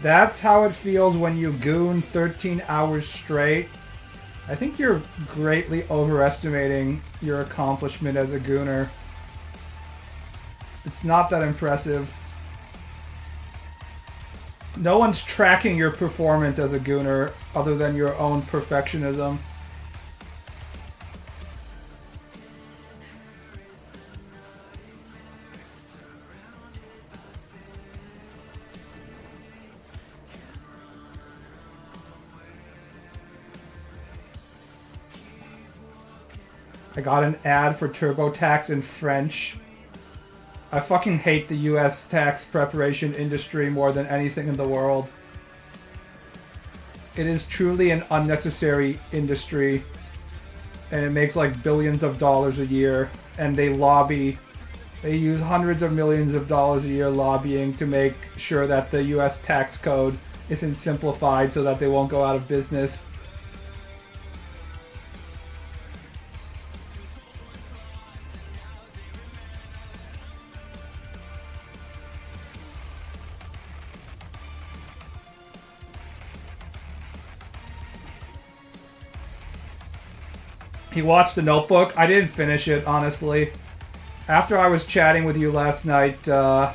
That's how it feels when you goon 13 hours straight. I think you're greatly overestimating your accomplishment as a gooner. It's not that impressive. No one's tracking your performance as a gooner other than your own perfectionism. I got an ad for TurboTax in French. I fucking hate the US tax preparation industry more than anything in the world. It is truly an unnecessary industry, and it makes like billions of dollars a year, and they lobby. They use hundreds of millions of dollars a year lobbying to make sure that the US tax code isn't simplified so that they won't go out of business. He watched The Notebook. I didn't finish it, honestly. After I was chatting with you last night, I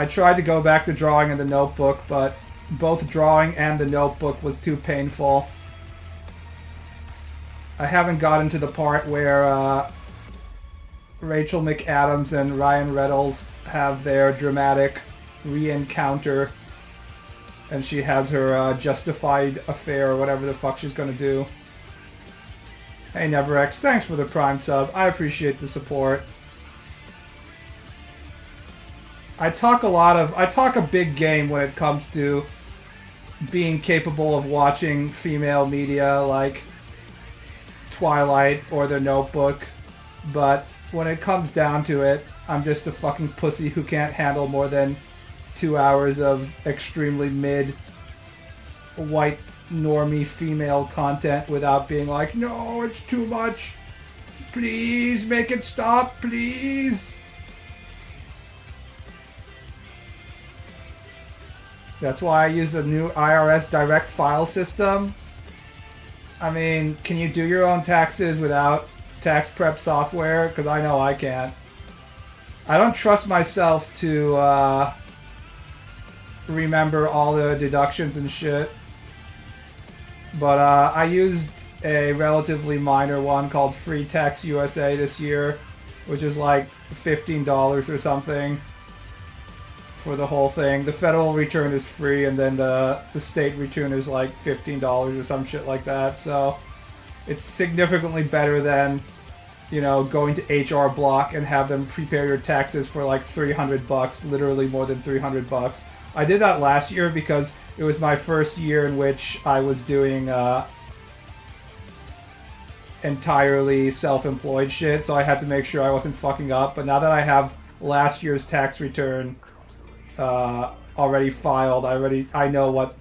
tried to go back to drawing in The Notebook, but both drawing and The Notebook was too painful. I haven't gotten to the part where Rachel McAdams and Ryan Reynolds have their dramatic re-encounter, and she has her justified affair or whatever the fuck she's gonna do. Hey NeverX, thanks for the Prime sub. I appreciate the support. I talk a big game when it comes to being capable of watching female media like Twilight or The Notebook, but when it comes down to it, I'm just a fucking pussy who can't handle more than 2 hours of extremely mid white normie female content without being like, no, it's too much. Please make it stop, please. That's why I use a new IRS direct file system. I mean, can you do your own taxes without tax prep software? Because I know I can't. I don't trust myself to remember all the deductions and shit. But I used a relatively minor one called Free Tax USA this year, which is like $15 or something for the whole thing. The federal return is free, and then the state return is like $15 or some shit like that. So it's significantly better than, you know, going to HR Block and have them prepare your taxes for like $300, literally more than $300. I did that last year because it was my first year in which I was doing entirely self-employed shit, so I had to make sure I wasn't fucking up. But now that I have last year's tax return already filed, I know what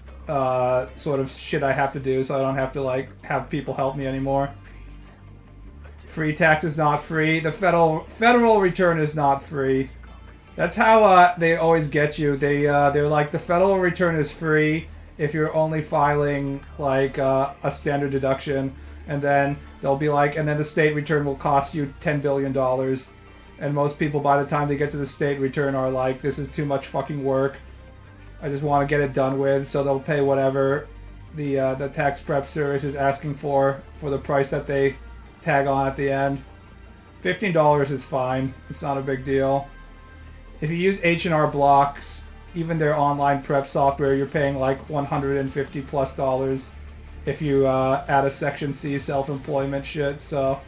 sort of shit I have to do, so I don't have to like have people help me anymore. Free tax is not free. The federal return is not free. That's how they always get you. They're like, the federal return is free if you're only filing like a standard deduction, and then they'll be like, and then the state return will cost you $10 billion. And most people, by the time they get to the state return, are like, this is too much fucking work. I just want to get it done with. So they'll pay whatever the tax prep service is asking for the price that they tag on at the end. $15 is fine. It's not a big deal. If you use H&R Blocks, even their online prep software, you're paying like $150 plus if you add a Section C self-employment shit, so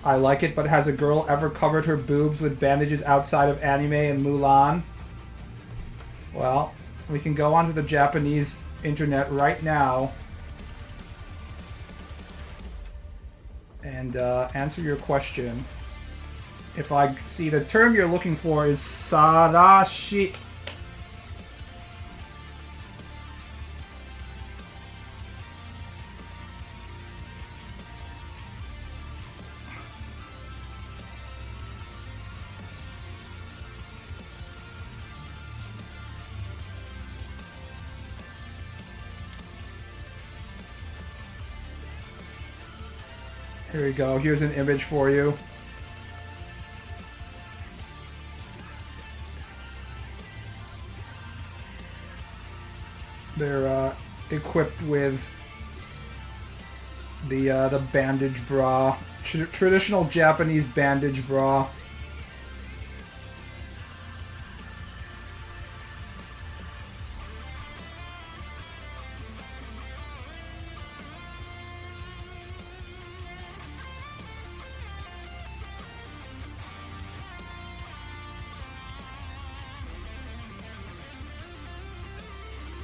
I like it, but has a girl ever covered her boobs with bandages outside of anime and Mulan? Well, we can go onto the Japanese internet right now and answer your question. If I see the term you're looking for is sarashi. Here we go. Here's an image for you. They're equipped with the bandage bra, traditional Japanese bandage bra.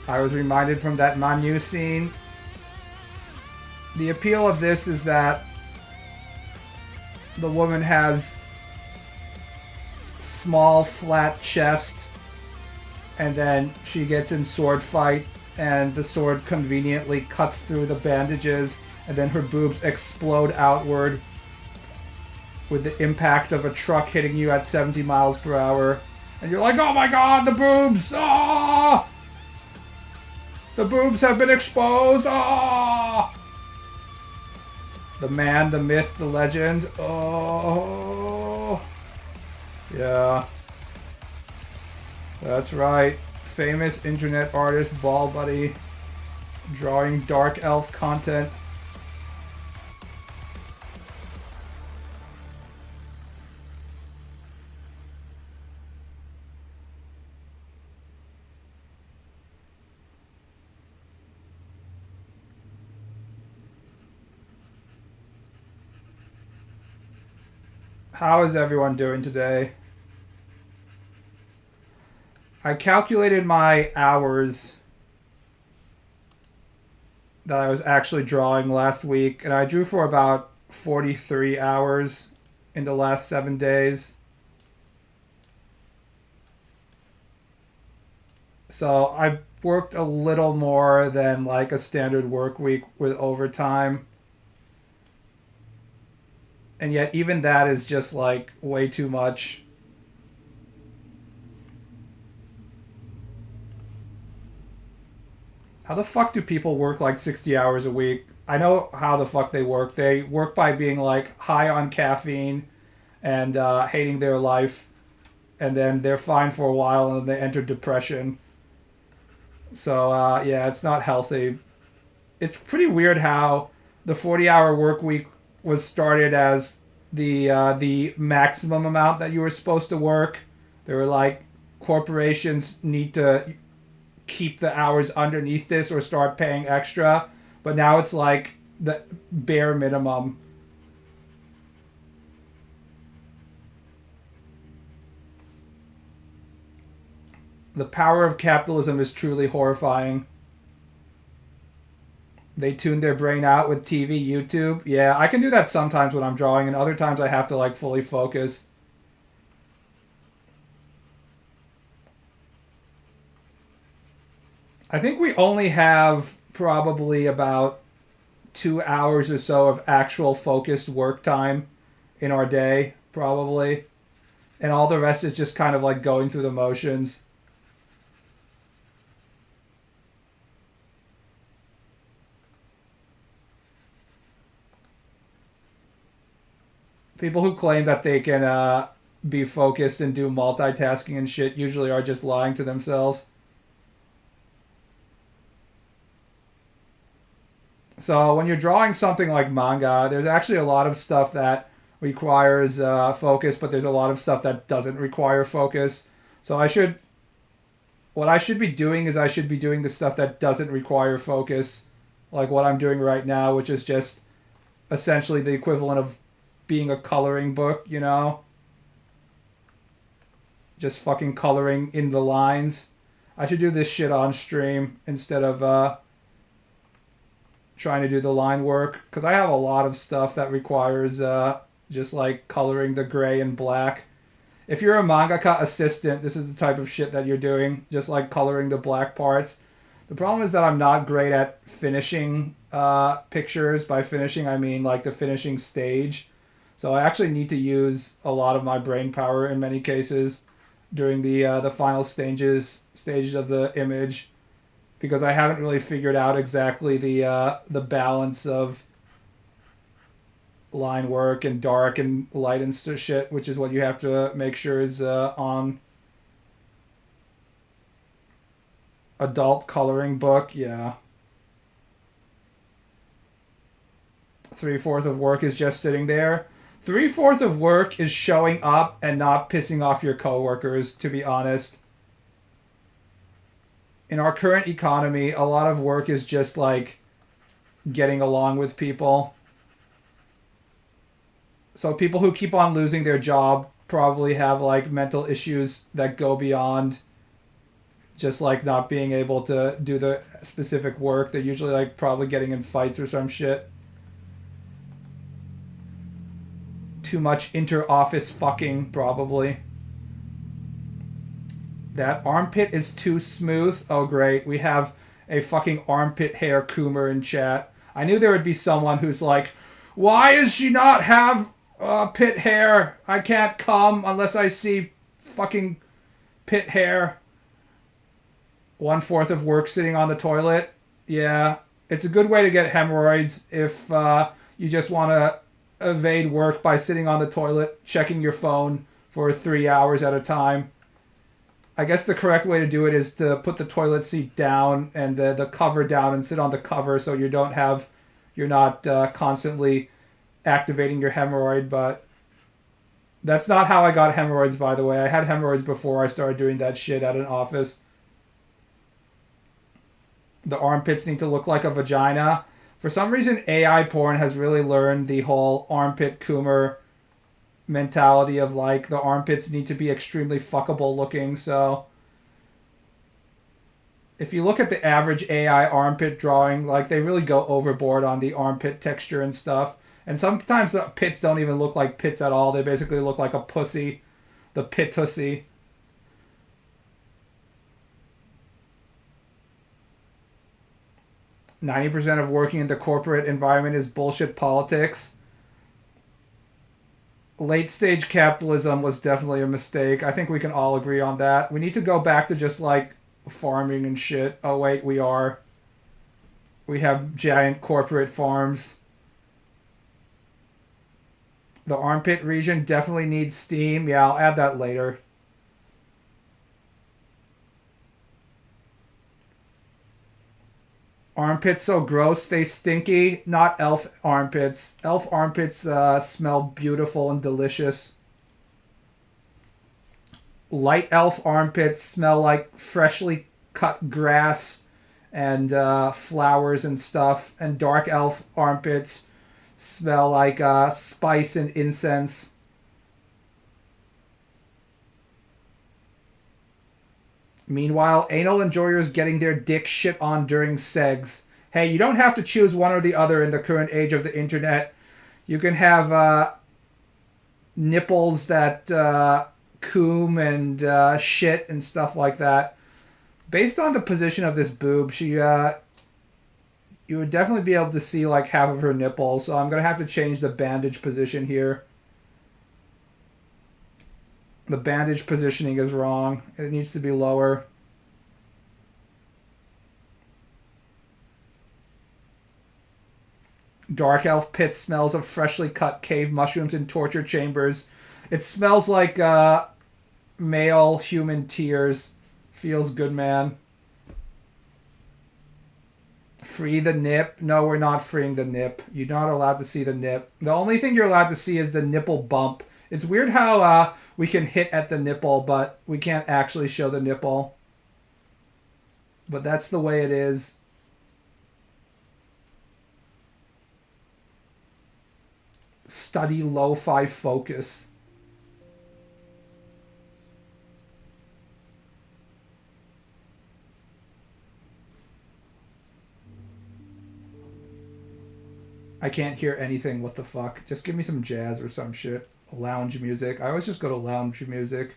I was reminded from that Manu scene. The appeal of this is that the woman has small, flat chest, and then she gets in sword fight, and the sword conveniently cuts through the bandages, and then her boobs explode outward with the impact of a truck hitting you at 70 miles per hour. And you're like, oh my god, the boobs! Ah! The boobs have been exposed! Ah! The man, the myth, the legend. Oh! Yeah. That's right. Famous internet artist BaalBud drawing dark elf content. How is everyone doing today? I calculated my hours that I was actually drawing last week, and I drew for about 43 hours in the last 7 days. So I worked a little more than like a standard work week with overtime. And yet even that is just like way too much. How the fuck do people work like 60 hours a week? I know how the fuck they work. They work by being like high on caffeine and hating their life. And then they're fine for a while and then they enter depression. So yeah, it's not healthy. It's pretty weird how the 40-hour work week was started as the maximum amount that you were supposed to work. They were like, corporations need to keep the hours underneath this or start paying extra. But now it's like the bare minimum. The power of capitalism is truly horrifying. They tune their brain out with TV, YouTube. Yeah, I can do that sometimes when I'm drawing, and other times I have to like fully focus. I think we only have probably about 2 hours or so of actual focused work time in our day, probably. And all the rest is just kind of like going through the motions. People who claim that they can be focused and do multitasking and shit usually are just lying to themselves. So when you're drawing something like manga, there's actually a lot of stuff that requires focus, but there's a lot of stuff that doesn't require focus. So what I should be doing is I should be doing the stuff that doesn't require focus, like what I'm doing right now, which is just essentially the equivalent of being a coloring book, you know? Just fucking coloring in the lines. I should do this shit on stream instead of trying to do the line work, because I have a lot of stuff that requires just like coloring the gray and black. If you're a mangaka assistant, this is the type of shit that you're doing, just like coloring the black parts. The problem is that I'm not great at finishing pictures. By finishing, I mean like the finishing stage. So I actually need to use a lot of my brain power in many cases during the final stages of the image, because I haven't really figured out exactly the balance of line work and dark and light and shit, which is what you have to make sure is on adult coloring book. Yeah. 3/4 of work is just sitting there. 3/4 of work is showing up and not pissing off your coworkers, to be honest. In our current economy, a lot of work is just like getting along with people. So people who keep on losing their job probably have like mental issues that go beyond just like not being able to do the specific work. They're usually like probably getting in fights or some shit. Too much inter-office fucking, probably. That armpit is too smooth. Oh great, we have a fucking armpit hair coomer in chat. I knew there would be someone who's like, why does she not have pit hair? I can't come unless I see fucking pit hair. 1/4 of work sitting on the toilet. Yeah, it's a good way to get hemorrhoids if you just want to evade work by sitting on the toilet, checking your phone for 3 hours at a time. I guess the correct way to do it is to put the toilet seat down and the cover down and sit on the cover so you're not constantly activating your hemorrhoid. But that's not how I got hemorrhoids, by the way. I had hemorrhoids before I started doing that shit at an office. The armpits need to look like a vagina. For some reason, AI porn has really learned the whole armpit coomer mentality of like the armpits need to be extremely fuckable looking. So if you look at the average AI armpit drawing, like they really go overboard on the armpit texture and stuff. And sometimes the pits don't even look like pits at all. They basically look like a pussy, the pitussy. "90% of working in the corporate environment is bullshit politics." Late stage capitalism was definitely a mistake. I think we can all agree on that. We need to go back to just like farming and shit. Oh wait, we are. We have giant corporate farms. The armpit region definitely needs steam. Yeah, I'll add that later. Armpits so gross they stinky. Not elf armpits. Elf armpits smell beautiful and delicious. Light elf armpits smell like freshly cut grass and flowers and stuff. And dark elf armpits smell like spice and incense. Meanwhile, anal enjoyers getting their dick shit on during segs. Hey, you don't have to choose one or the other in the current age of the internet. You can have nipples that coom and shit and stuff like that. Based on the position of this boob, you would definitely be able to see like half of her nipple. So I'm going to have to change the bandage position here. The bandage positioning is wrong. It needs to be lower. Dark elf pit smells of freshly cut cave mushrooms in torture chambers. It smells like male human tears. Feels good, man. Free the nip? No, we're not freeing the nip. You're not allowed to see the nip. The only thing you're allowed to see is the nipple bump. It's weird how we can hit at the nipple, but we can't actually show the nipple. But that's the way it is. study lo-fi focus. I can't hear anything. What the fuck? Just give me some jazz or some shit. Lounge music. I always just go to lounge music.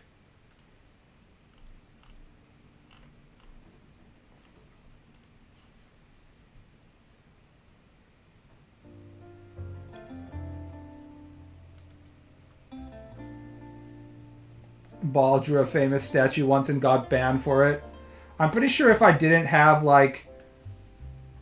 Ball drew a famous statue once and got banned for it. I'm pretty sure if I didn't have, like,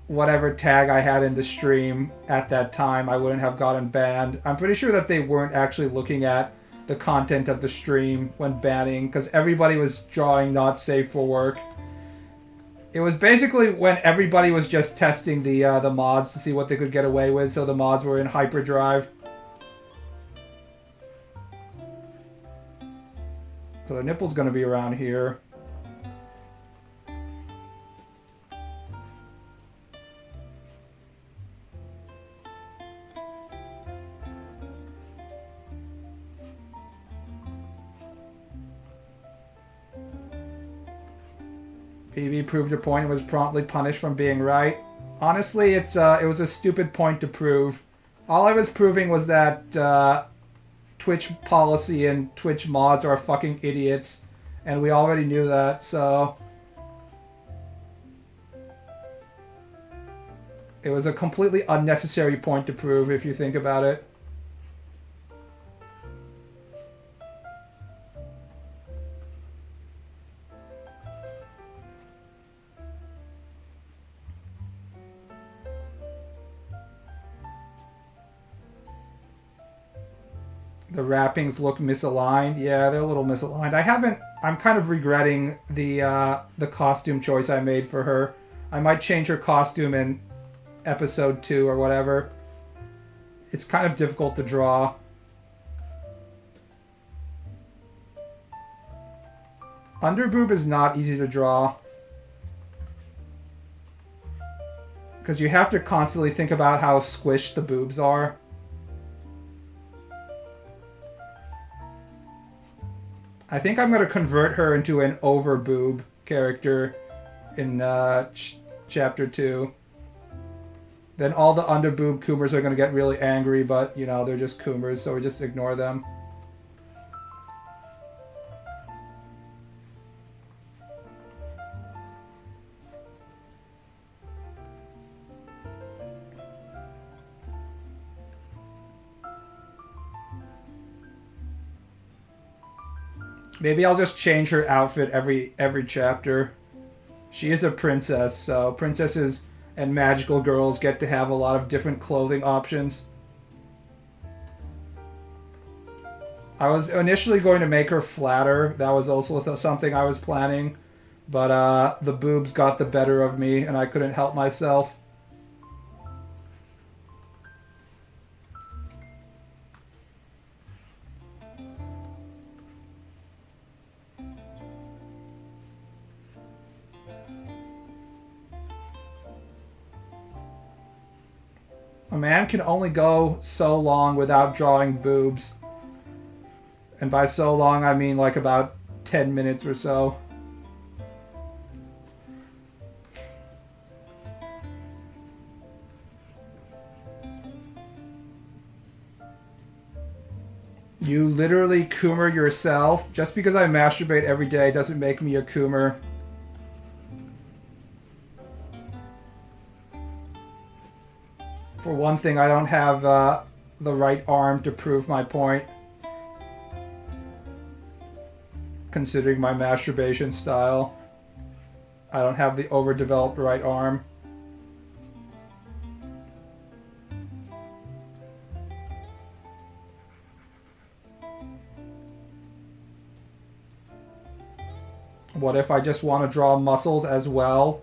whatever tag I had in the stream at that time, I wouldn't have gotten banned. I'm pretty sure that they weren't actually looking at the content of the stream when banning, because everybody was drawing not safe for work. It was basically when everybody was just testing the mods to see what they could get away with, so the mods were in hyperdrive. So the nipple's gonna be around here. PB proved a point and was promptly punished from being right. Honestly, it was a stupid point to prove. All I was proving was that Twitch policy and Twitch mods are fucking idiots, and we already knew that, so it was a completely unnecessary point to prove if you think about it. The wrappings look misaligned. Yeah, they're a little misaligned. I'm kind of regretting the costume choice I made for her. I might change her costume in episode 2 or whatever. It's kind of difficult to draw. Underboob is not easy to draw, because you have to constantly think about how squished the boobs are. I think I'm going to convert her into an overboob character in chapter 2. Then all the underboob Coomers are going to get really angry, but, you know, they're just Coomers, so we just ignore them. Maybe I'll just change her outfit every chapter. She is a princess, so princesses and magical girls get to have a lot of different clothing options. I was initially going to make her flatter. That was also something I was planning. But the boobs got the better of me, and I couldn't help myself. A man can only go so long without drawing boobs. And by so long, I mean like about 10 minutes or so. You literally Coomer yourself? Just because I masturbate every day doesn't make me a Coomer. For one thing, I don't have the right arm to prove my point, considering my masturbation style. I don't have the overdeveloped right arm. What if I just want to draw muscles as well?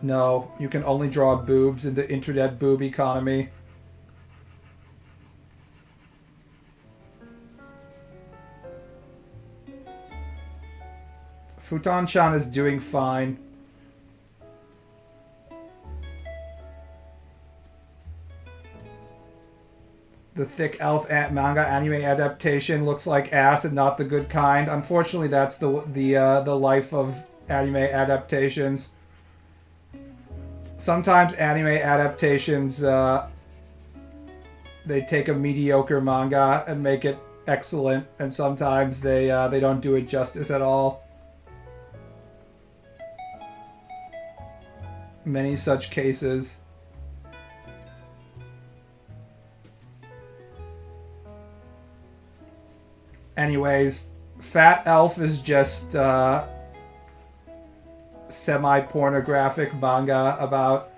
No, you can only draw boobs in the internet boob economy. Futon-chan is doing fine. The thick elf manga anime adaptation looks like ass and not the good kind. Unfortunately, that's the life of anime adaptations. Sometimes anime adaptations they take a mediocre manga and make it excellent, and sometimes they don't do it justice at all. Many such cases. Anyways, Fat Elf is just semi-pornographic manga about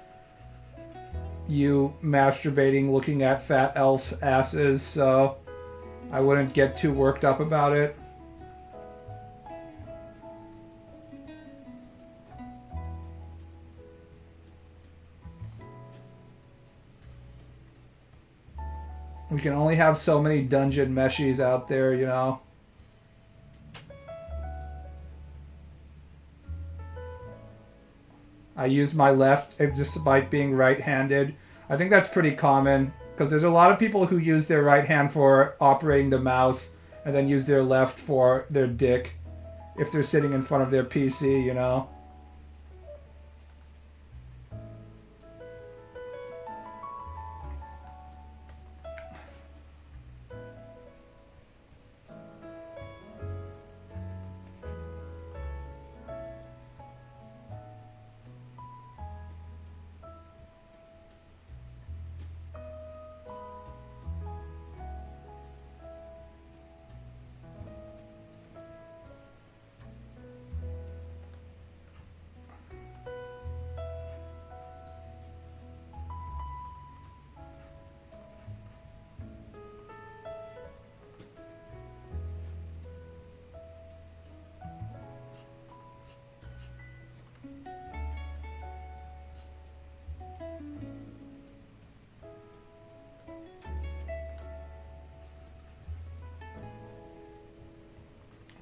you masturbating looking at fat elf asses, so I wouldn't get too worked up about it. We can only have so many dungeon meshies out there, you know. I use my left despite being right-handed. I think that's pretty common because there's a lot of people who use their right hand for operating the mouse and then use their left for their dick if they're sitting in front of their PC, you know.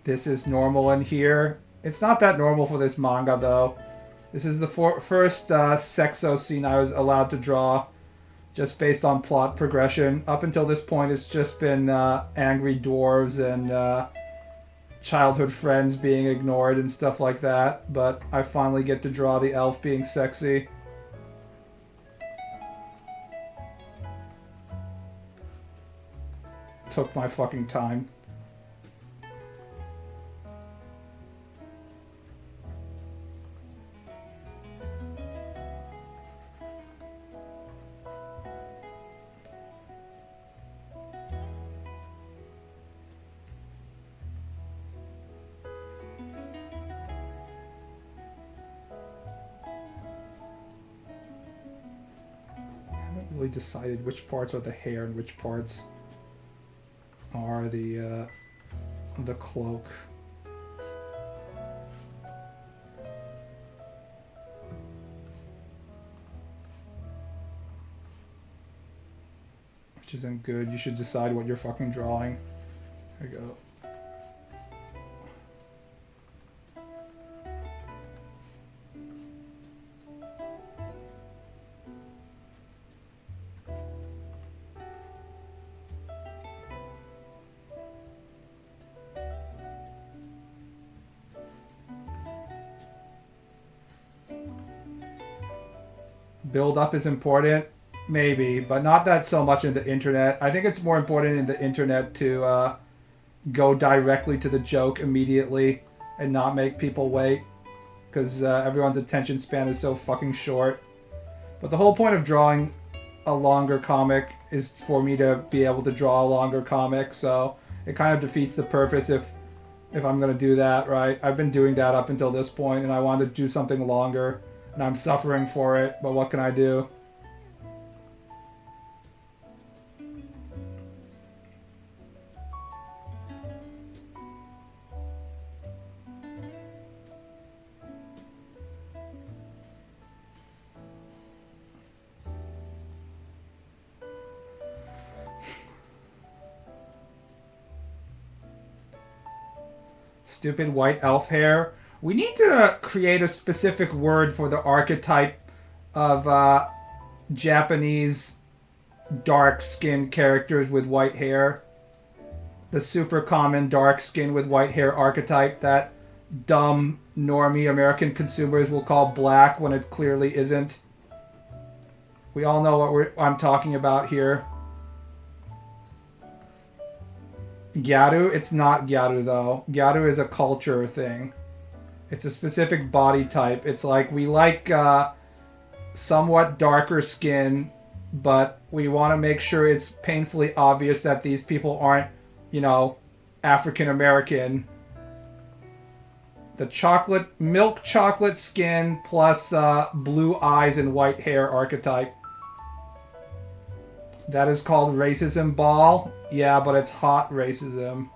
This is normal in here. It's not that normal for this manga, though. This is the first sexo scene I was allowed to draw, just based on plot progression. Up until this point, it's just been angry dwarves and childhood friends being ignored and stuff like that. But I finally get to draw the elf being sexy. Took my fucking time. Really decided which parts are the hair and which parts are the cloak. Which isn't good. You should decide what you're fucking drawing. There you go. Build up is important, maybe, but not that so much in the internet. I think it's more important in the internet to go directly to the joke immediately and not make people wait, because everyone's attention span is so fucking short. But the whole point of drawing a longer comic is for me to be able to draw a longer comic, so it kind of defeats the purpose if I'm going to do that, right? I've been doing that up until this point, and I wanted to do something longer. And I'm suffering for it, but what can I do? Stupid white elf hair. We need to create a specific word for the archetype of Japanese dark-skinned characters with white hair. The super common dark skin with white hair archetype that dumb normie American consumers will call black when it clearly isn't. We all know what I'm talking about here. Gyaru? It's not Gyaru though. Gyaru is a culture thing. It's a specific body type. It's like we like somewhat darker skin, but we want to make sure it's painfully obvious that these people aren't, you know, African American. The milk chocolate skin plus blue eyes and white hair archetype. That is called racism, Baal. Yeah, but it's hot racism.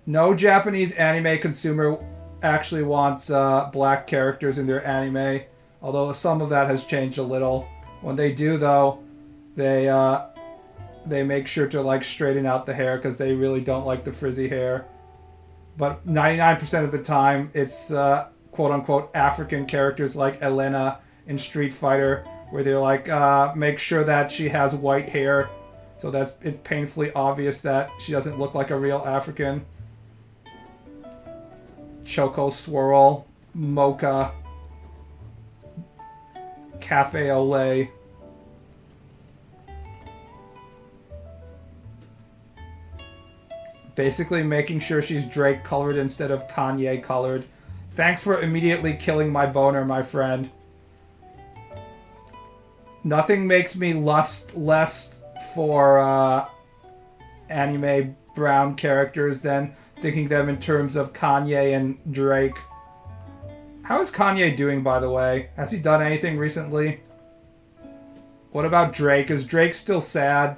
No Japanese anime consumer actually wants black characters in their anime, although some of that has changed a little. When they do, though, they make sure to like straighten out the hair because they really don't like the frizzy hair. But 99% of the time, it's quote-unquote African characters like Elena in Street Fighter, where they're like, make sure that she has white hair, so that it's painfully obvious that she doesn't look like a real African. Choco Swirl, Mocha, Cafe au lait. Basically making sure she's Drake colored instead of Kanye colored. Thanks for immediately killing my boner, my friend. Nothing makes me lust less for anime brown characters than thinking them in terms of Kanye and Drake. How is Kanye doing, by the way? Has he done anything recently? What about Drake? Is Drake still sad?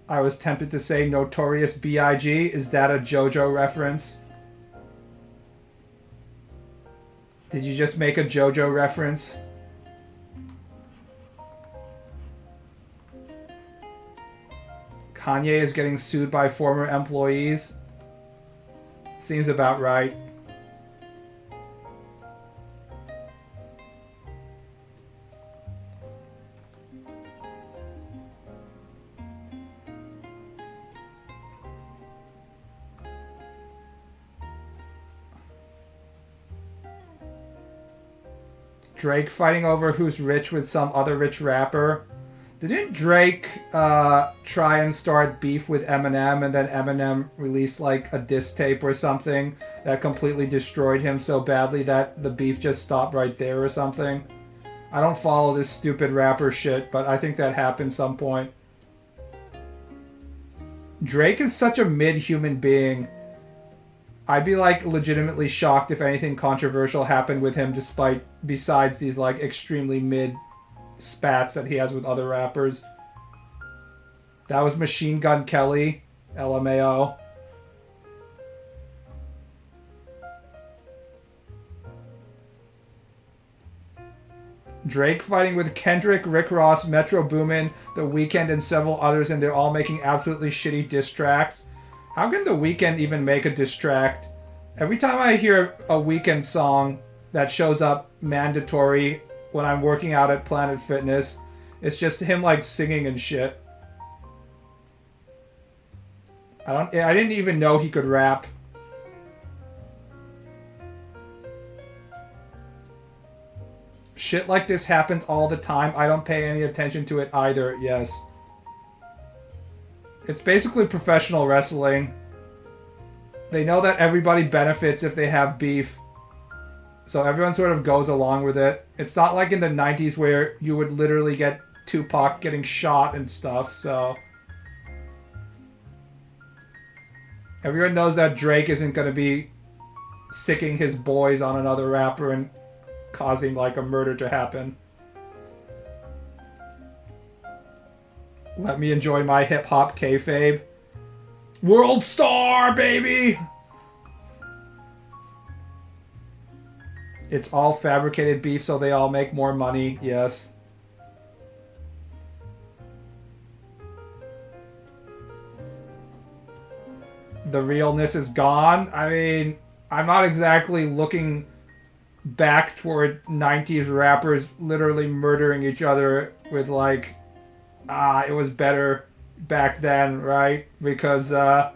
I was tempted to say Notorious B.I.G. Is that a JoJo reference? Did you just make a JoJo reference? Kanye is getting sued by former employees? Seems about right. Drake fighting over who's rich with some other rich rapper. Didn't Drake try and start beef with Eminem, and then Eminem released like a diss tape or something that completely destroyed him so badly that the beef just stopped right there or something? I don't follow this stupid rapper shit, but I think that happened some point. Drake is such a mid-human being. I'd be like legitimately shocked if anything controversial happened with him besides these like extremely mid spats that he has with other rappers. That was Machine Gun Kelly, LMAO. Drake fighting with Kendrick, Rick Ross, Metro Boomin, The Weeknd, and several others, and they're all making absolutely shitty diss tracks. How can The Weeknd even make a diss track? Every time I hear a Weeknd song that shows up mandatory when I'm working out at Planet Fitness, it's just him like singing and shit. I didn't even know he could rap. Shit like this happens all the time. I don't pay any attention to it either, yes. It's basically professional wrestling. They know that everybody benefits if they have beef. So everyone sort of goes along with it. It's not like in the 90s where you would literally get Tupac getting shot and stuff, so... Everyone knows that Drake isn't going to be sicking his boys on another rapper and causing like a murder to happen. Let me enjoy my hip-hop kayfabe. World star, baby! It's all fabricated beef so they all make more money, yes. the realness is gone. I mean, I'm not exactly looking back toward 90s rappers literally murdering each other with like, it was better back then, right? Because the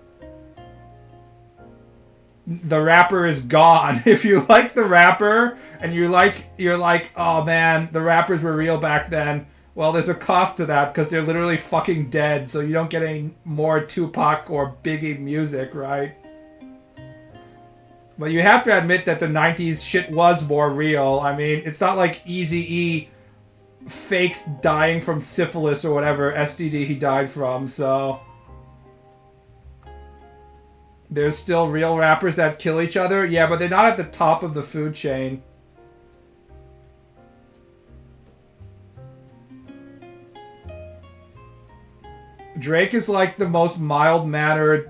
rapper is gone. If you like the rapper and you're like, oh man, the rappers were real back then. Well, there's a cost to that because they're literally fucking dead, so you don't get any more Tupac or Biggie music, right? But you have to admit that the 90s shit was more real. I mean, it's not like Eazy-E fake dying from syphilis or whatever STD he died from, so there's still real rappers that kill each other. Yeah, but they're not at the top of the food chain. Drake is like the most mild-mannered.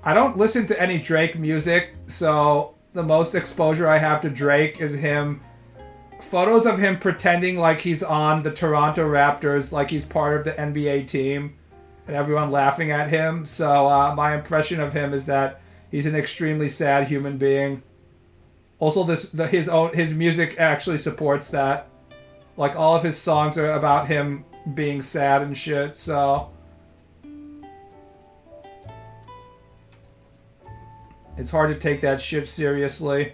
I don't listen to any Drake music, so the most exposure I have to Drake is him. Photos of him pretending like he's on the Toronto Raptors, like he's part of the NBA team, and everyone laughing at him. So my impression of him is that he's an extremely sad human being. Also, his music actually supports that. Like all of his songs are about him being sad and shit. So it's hard to take that shit seriously.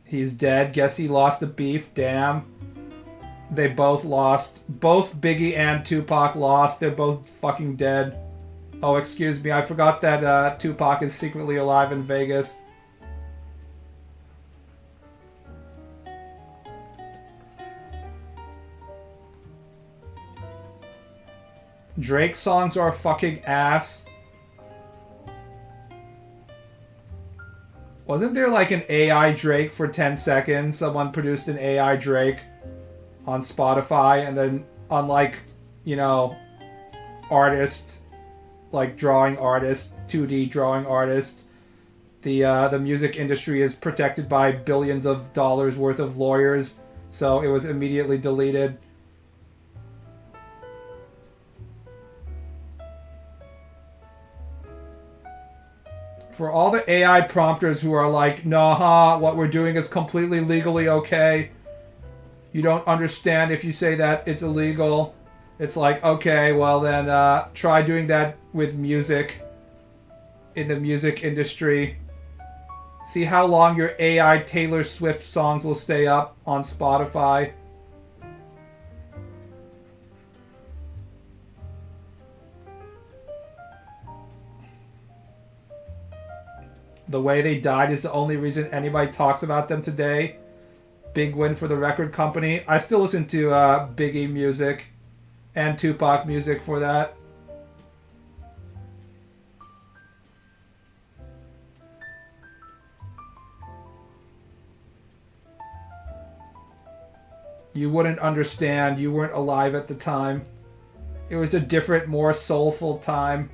He's dead. Guess he lost the beef. Damn. They both lost. Both Biggie and Tupac lost. They're both fucking dead. Oh, excuse me. I forgot that Tupac is secretly alive in Vegas. Drake songs are fucking ass. Wasn't there like an AI Drake for 10 seconds? Someone produced an AI Drake on Spotify, and then unlike, artist, like drawing artist, 2D drawing artist, the music industry is protected by billions of dollars worth of lawyers, so it was immediately deleted. For all the AI prompters who are like, nah, what we're doing is completely legally okay. You don't understand if you say that it's illegal. It's like, okay, well then try doing that with music in the music industry. See how long your AI Taylor Swift songs will stay up on Spotify. The way they died is the only reason anybody talks about them today. Big win for the record company. I still listen to Biggie music and Tupac music for that. You wouldn't understand. You weren't alive at the time. It was a different, more soulful time.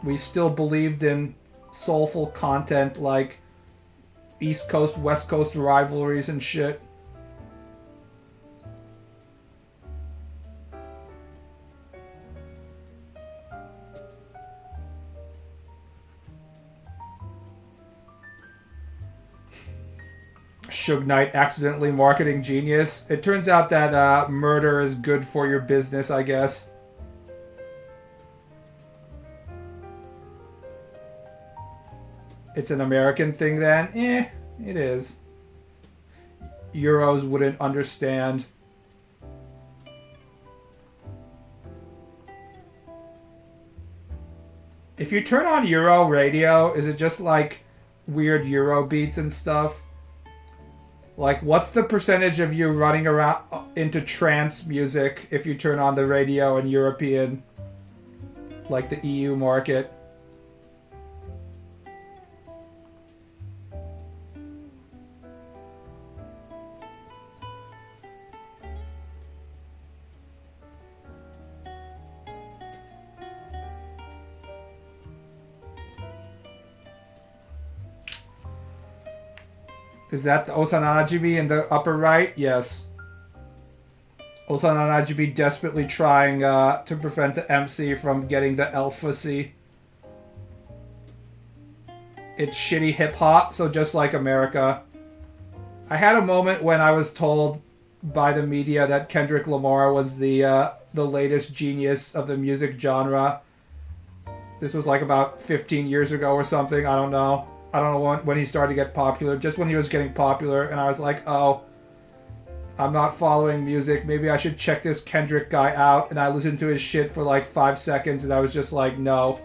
We still believed in soulful content like East Coast, West Coast rivalries and shit. Suge Knight accidentally marketing genius. It turns out that murder is good for your business, I guess. It's an American thing then? It is. Euros wouldn't understand. If you turn on Euro radio, is it just like weird Euro beats and stuff? Like, what's the percentage of you running around into trance music if you turn on the radio in European, like the EU market? Is that the Osananajibi in the upper right? Yes. Osananajibi desperately trying to prevent the MC from getting the Elfussy. It's shitty hip hop, so just like America. I had a moment when I was told by the media that Kendrick Lamar was the latest genius of the music genre. This was like about 15 years ago or something. I don't know. I don't know when he started to get popular. Just when he was getting popular, and I was like, oh, I'm not following music. Maybe I should check this Kendrick guy out. And I listened to his shit for like 5 seconds, and I was just like, no.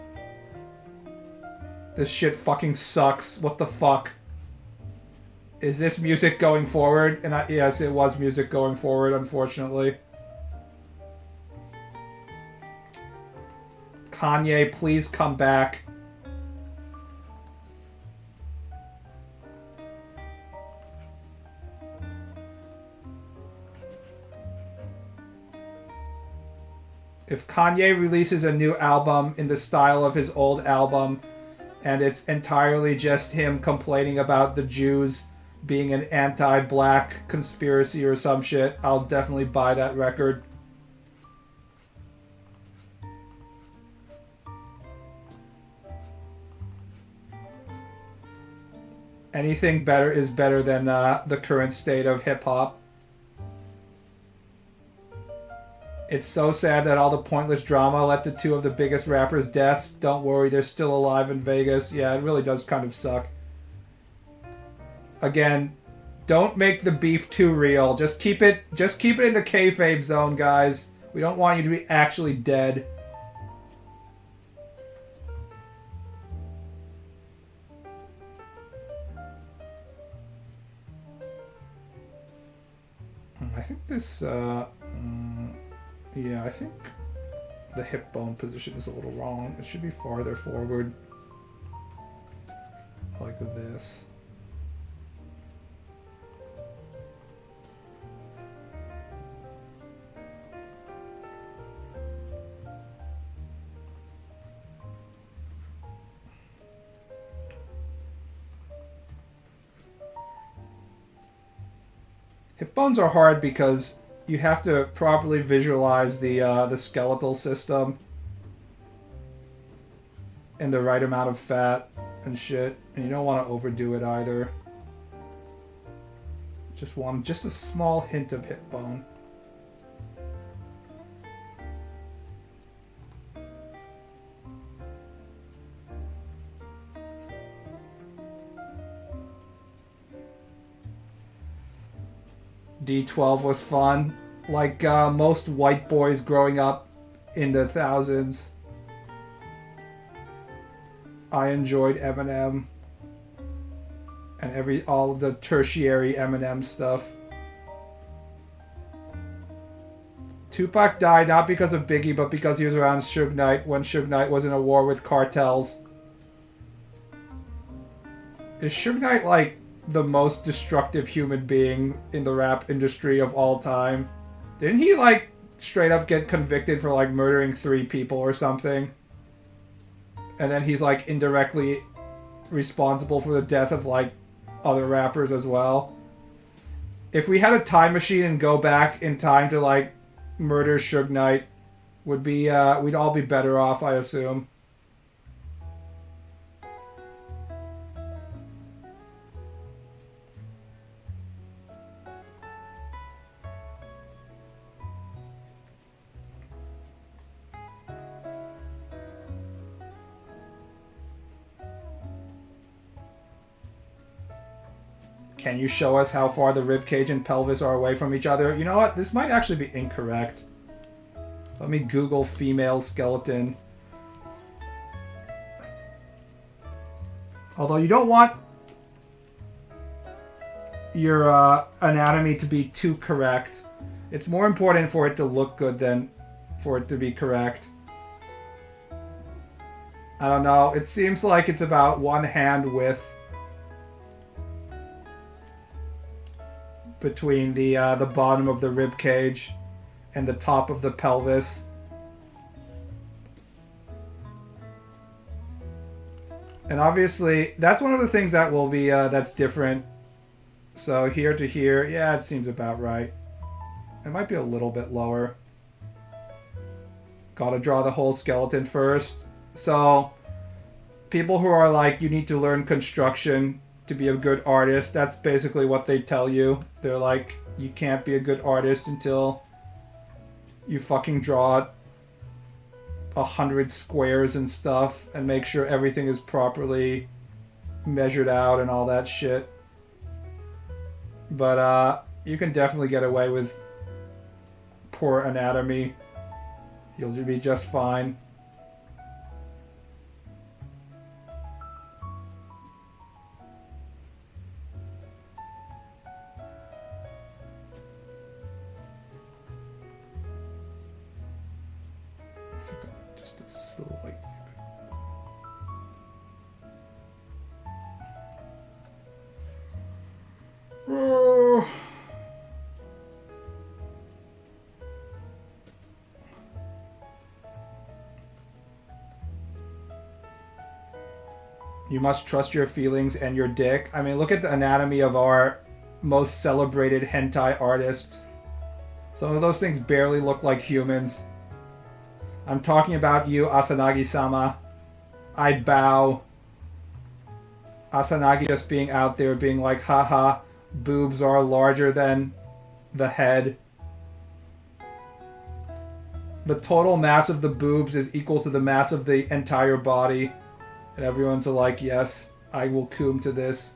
This shit fucking sucks. What the fuck? Is this music going forward? And yes, it was music going forward, unfortunately. Kanye, please come back. If Kanye releases a new album in the style of his old album, and it's entirely just him complaining about the Jews being an anti-black conspiracy or some shit, I'll definitely buy that record. Anything better is better than the current state of hip-hop. It's so sad that all the pointless drama led to 2 of the biggest rappers' deaths. Don't worry, they're still alive in Vegas. Yeah, it really does kind of suck. Again, don't make the beef too real. Just keep it in the kayfabe zone, guys. We don't want you to be actually dead. I think this yeah, I think the hip bone position is a little wrong. It should be farther forward. Like this. Hip bones are hard because you have to properly visualize the skeletal system and the right amount of fat and shit, and you don't want to overdo it either. Just a small hint of hip bone. D12 was fun. Like most white boys growing up in the thousands, I enjoyed Eminem and all of the tertiary Eminem stuff. Tupac died not because of Biggie, but because he was around Suge Knight when Suge Knight was in a war with cartels. Is Suge Knight like the most destructive human being in the rap industry of all time? Didn't he like straight up get convicted for like murdering 3 people or something? And then he's like indirectly responsible for the death of like other rappers as well. If we had a time machine and go back in time to like murder Suge Knight, we'd all be better off, I assume. Can you show us how far the ribcage and pelvis are away from each other? You know what? This might actually be incorrect. Let me Google female skeleton. Although you don't want your anatomy to be too correct. It's more important for it to look good than for it to be correct. I don't know. It seems like it's about 1 hand width between the bottom of the rib cage and the top of the pelvis. And obviously, that's one of the things that will be that's different So here to here, yeah, it seems about right. It might be a little bit lower. Gotta draw the whole skeleton first. So, people who are like, you need to learn construction to be a good artist, that's basically what they tell you. They're like, you can't be a good artist until you fucking draw 100 squares and stuff and make sure everything is properly measured out and all that shit. But you can definitely get away with poor anatomy. You'll be just fine. Just a slightly bit. Oh. You must trust your feelings and your dick. I mean, look at the anatomy of our most celebrated hentai artists. Some of those things barely look like humans. I'm talking about you, Asanagi-sama. I bow. Asanagi just being out there being like, haha, boobs are larger than the head. The total mass of the boobs is equal to the mass of the entire body. And everyone's like, yes, I will cum to this.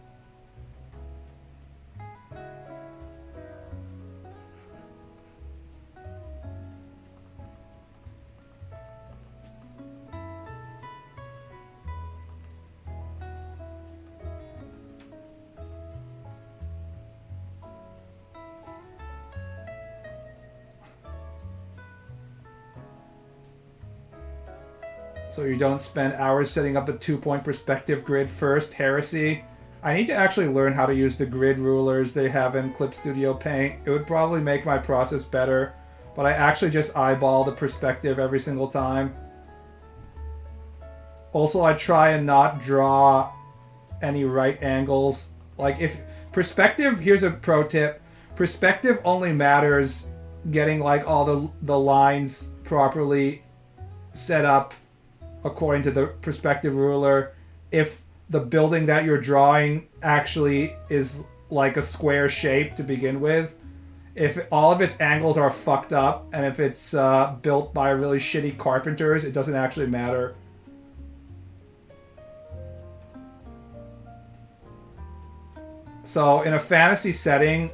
So you don't spend hours setting up a 2-point perspective grid first. Heresy. I need to actually learn how to use the grid rulers they have in Clip Studio Paint. It would probably make my process better, but I actually just eyeball the perspective every single time. Also, I try and not draw any right angles. Like, if perspective, here's a pro tip. Perspective only matters getting like all the lines properly set up according to the perspective ruler if the building that you're drawing actually is like a square shape to begin with. If all of its angles are fucked up and if it's built by really shitty carpenters, it doesn't actually matter. So in a fantasy setting,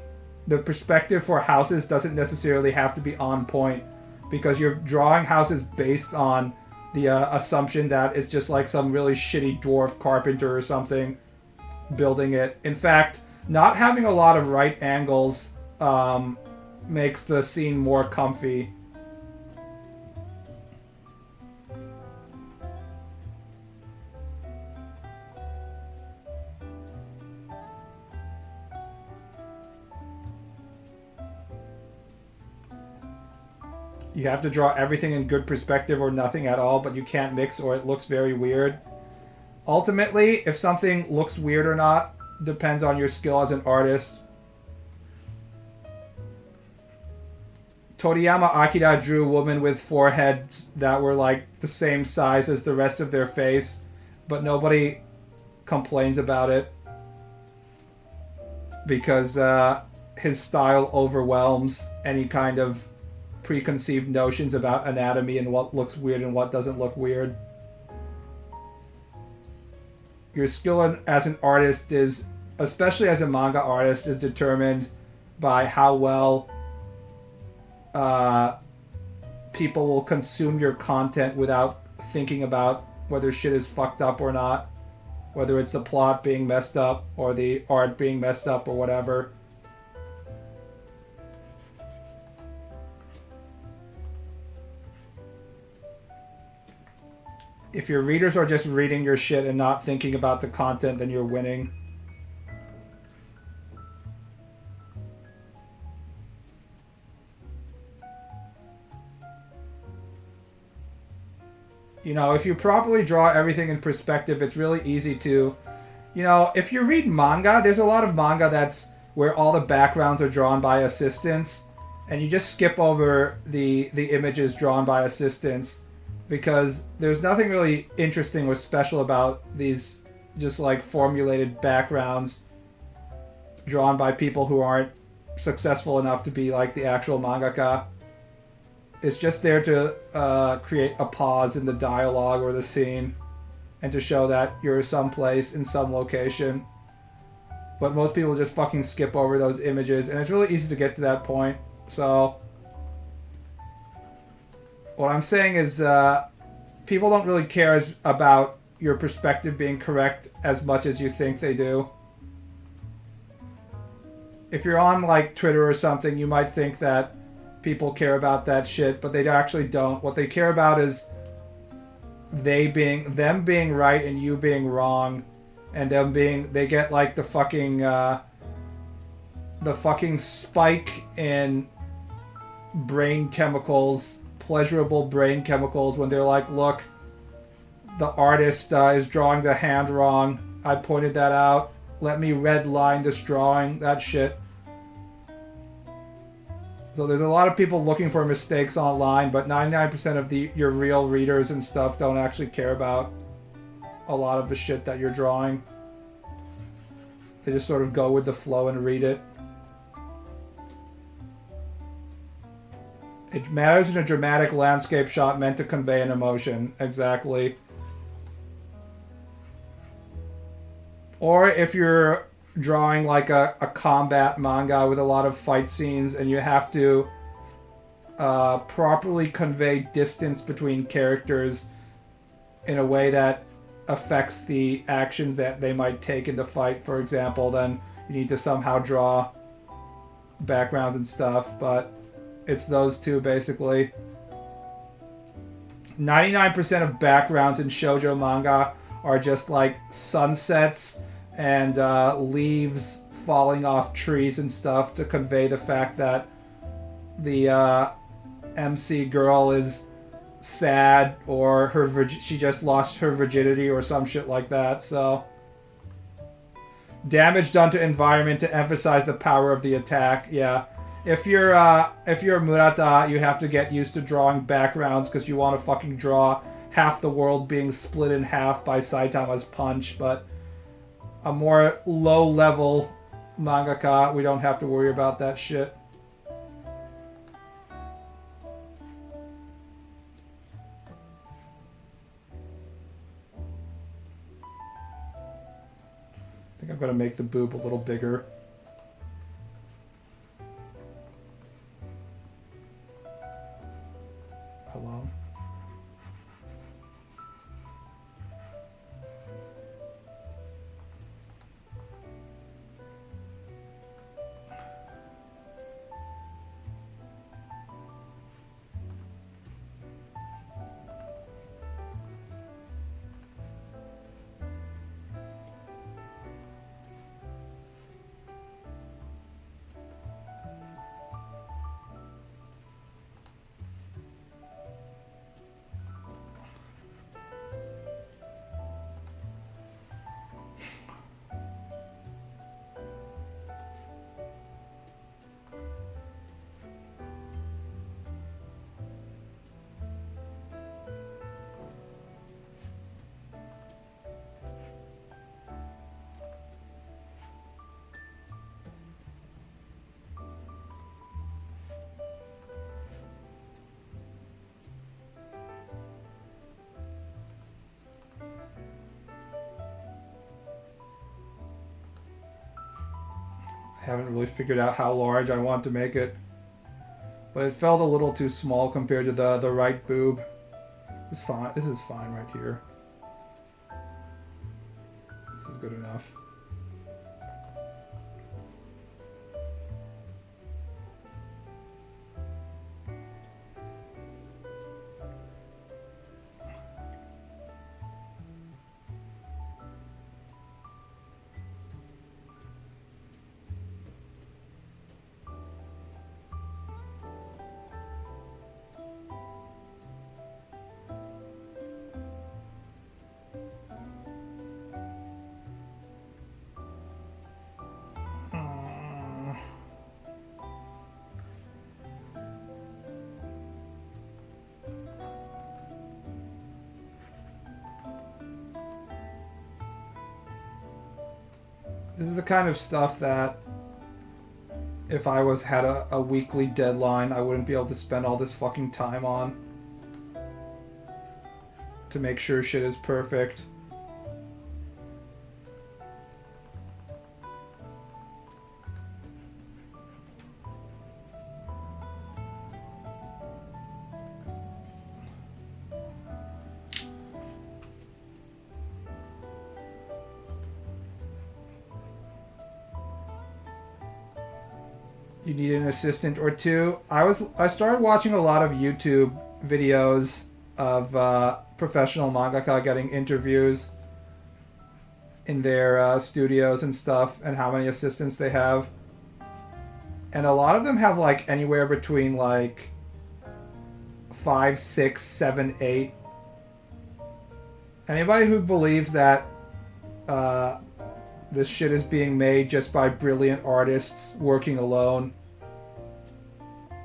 the perspective for houses doesn't necessarily have to be on point because you're drawing houses based on the assumption that it's just like some really shitty dwarf carpenter or something building it. In fact, not having a lot of right angles makes the scene more comfy. You have to draw everything in good perspective or nothing at all, but you can't mix or it looks very weird. Ultimately, if something looks weird or not depends on your skill as an artist. Toriyama Akira drew women with foreheads that were like the same size as the rest of their face, but nobody complains about it because his style overwhelms any kind of preconceived notions about anatomy and what looks weird and what doesn't look weird. Your skill as an artist is, especially as a manga artist, is determined by how well people will consume your content without thinking about whether shit is fucked up or not, whether it's the plot being messed up or the art being messed up or whatever. If your readers are just reading your shit and not thinking about the content, then you're winning. You know, if you properly draw everything in perspective, it's really easy to... You know, if you read manga, there's a lot of manga that's where all the backgrounds are drawn by assistants, and you just skip over the images drawn by assistants because there's nothing really interesting or special about these just like formulated backgrounds drawn by people who aren't successful enough to be like the actual mangaka. It's just there to create a pause in the dialogue or the scene and to show that you're someplace in some location. But most people just fucking skip over those images, and it's really easy to get to that point. So what I'm saying is people don't really care about your perspective being correct as much as you think they do. If you're on like Twitter or something, you might think that people care about that shit, but they actually don't. What they care about is them being right and you being wrong, and they get like the fucking spike in brain chemicals, pleasurable brain chemicals, when they're like, look, the artist is drawing the hand wrong. I pointed that out. Let me red line this drawing. That shit. So there's a lot of people looking for mistakes online, but 99% of your real readers and stuff don't actually care about a lot of the shit that you're drawing. They just sort of go with the flow and read it. It matters in a dramatic landscape shot meant to convey an emotion. Exactly. Or if you're drawing like a combat manga with a lot of fight scenes and you have to properly convey distance between characters in a way that affects the actions that they might take in the fight, for example, then you need to somehow draw backgrounds and stuff. But it's those two basically. 99% of backgrounds in shoujo manga are just like sunsets and leaves falling off trees and stuff to convey the fact that the MC girl is sad, or she just lost her virginity or some shit like that. So damage done to environment to emphasize the power of the attack. Yeah, if you're Murata, you have to get used to drawing backgrounds because you want to fucking draw half the world being split in half by Saitama's punch. But a more low-level mangaka, we don't have to worry about that shit. I think I'm going to make the boob a little bigger. Hello? Haven't really figured out how large I want to make it, but it felt a little too small compared to the right boob. It's fine. This is fine right here. This is good enough. This is the kind of stuff that if I had a weekly deadline, I wouldn't be able to spend all this fucking time on to make sure shit is perfect. You need an assistant or two. I started watching a lot of YouTube videos of professional mangaka getting interviews in their studios and stuff, and how many assistants they have. And a lot of them have like anywhere between like 5, 6, 7, 8. Anybody who believes that this shit is being made just by brilliant artists working alone,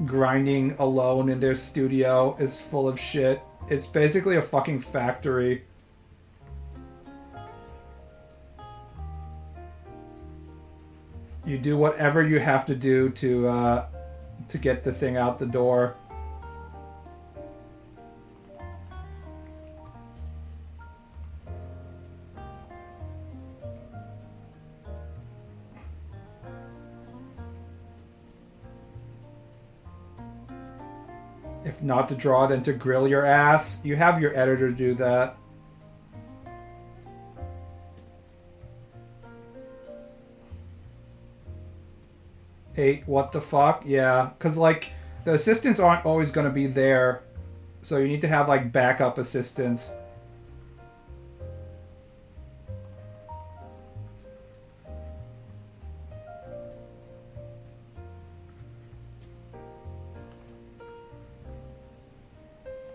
grinding alone in their studio, is full of shit. It's basically a fucking factory. You do whatever you have to do to get the thing out the door. If not to draw, then to grill your ass. You have your editor do that. Eight, what the fuck? Yeah, because like the assistants aren't always going to be there, so you need to have like backup assistants.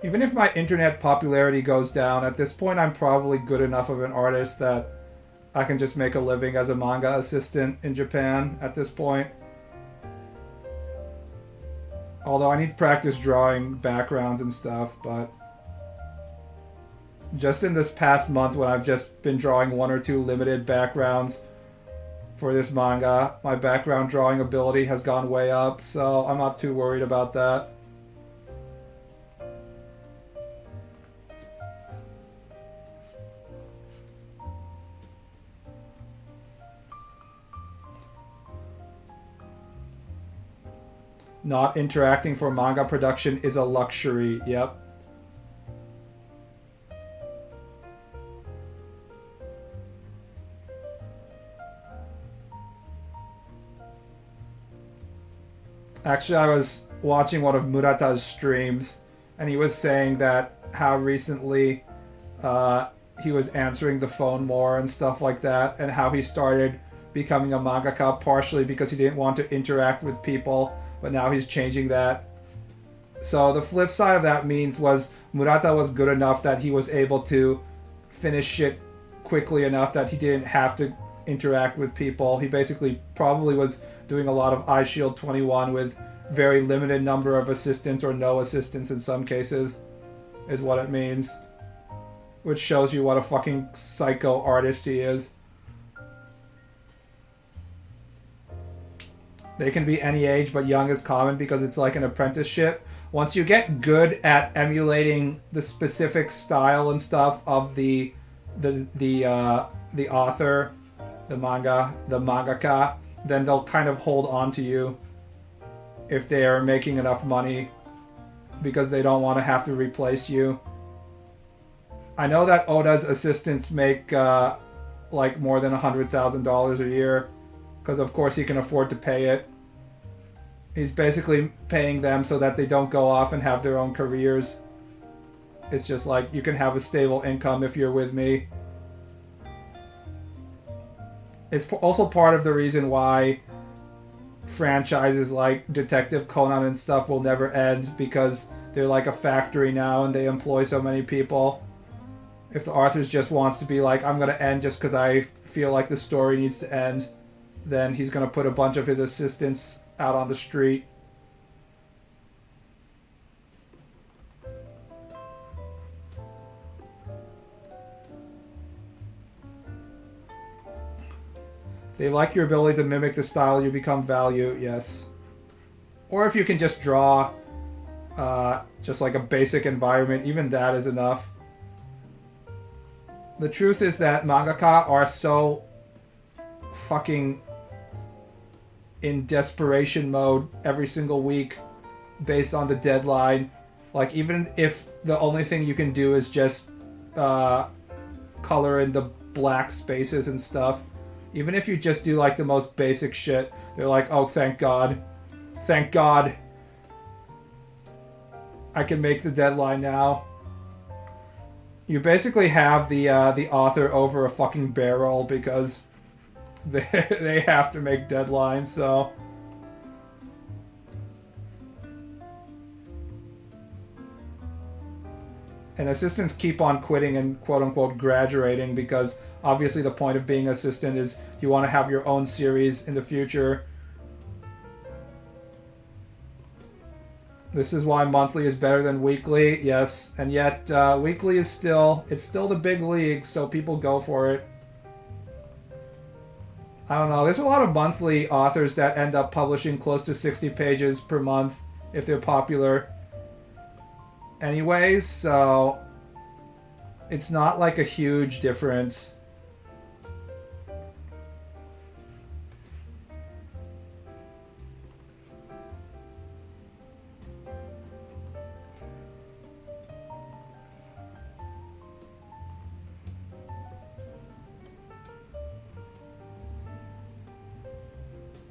Even if my internet popularity goes down, at this point I'm probably good enough of an artist that I can just make a living as a manga assistant in Japan at this point. Although I need practice drawing backgrounds and stuff, but just in this past month when I've just been drawing 1 or 2 limited backgrounds for this manga, my background drawing ability has gone way up, so I'm not too worried about that. Not interacting for manga production is a luxury. Yep. Actually, I was watching one of Murata's streams, and he was saying that how recently he was answering the phone more and stuff like that, and how he started becoming a mangaka partially because he didn't want to interact with people, but now he's changing that. So the flip side of that was Murata was good enough that he was able to finish shit quickly enough that he didn't have to interact with people. He basically probably was doing a lot of iShield 21 with very limited number of assistants or no assistants in some cases, is what it means. Which shows you what a fucking psycho artist he is. They can be any age, but young is common because it's like an apprenticeship. Once you get good at emulating the specific style and stuff of the author, the mangaka, then they'll kind of hold on to you if they are making enough money because they don't want to have to replace you. I know that Oda's assistants make like more than $100,000 a year because of course he can afford to pay it. He's basically paying them so that they don't go off and have their own careers. It's just like, you can have a stable income if you're with me. It's also part of the reason why franchises like Detective Conan and stuff will never end, because they're like a factory now and they employ so many people. If the author just wants to be like, I'm going to end just because I feel like the story needs to end, then he's going to put a bunch of his assistants out on the street. They like your ability to mimic the style you become value, yes. Or if you can just draw just like a basic environment, even that is enough. The truth is that mangaka are so fucking in desperation mode every single week based on the deadline. Like, even if the only thing you can do is just color in the black spaces and stuff, even if you just do like the most basic shit, they're like, oh, thank God. Thank God. I can make the deadline now. You basically have the author over a fucking barrel because they have to make deadlines, so... And assistants keep on quitting and quote-unquote graduating because obviously the point of being an assistant is you want to have your own series in the future. This is why monthly is better than weekly, yes. And yet weekly is still the big league, so people go for it. I don't know. There's a lot of monthly authors that end up publishing close to 60 pages per month if they're popular. Anyways, so it's not like a huge difference.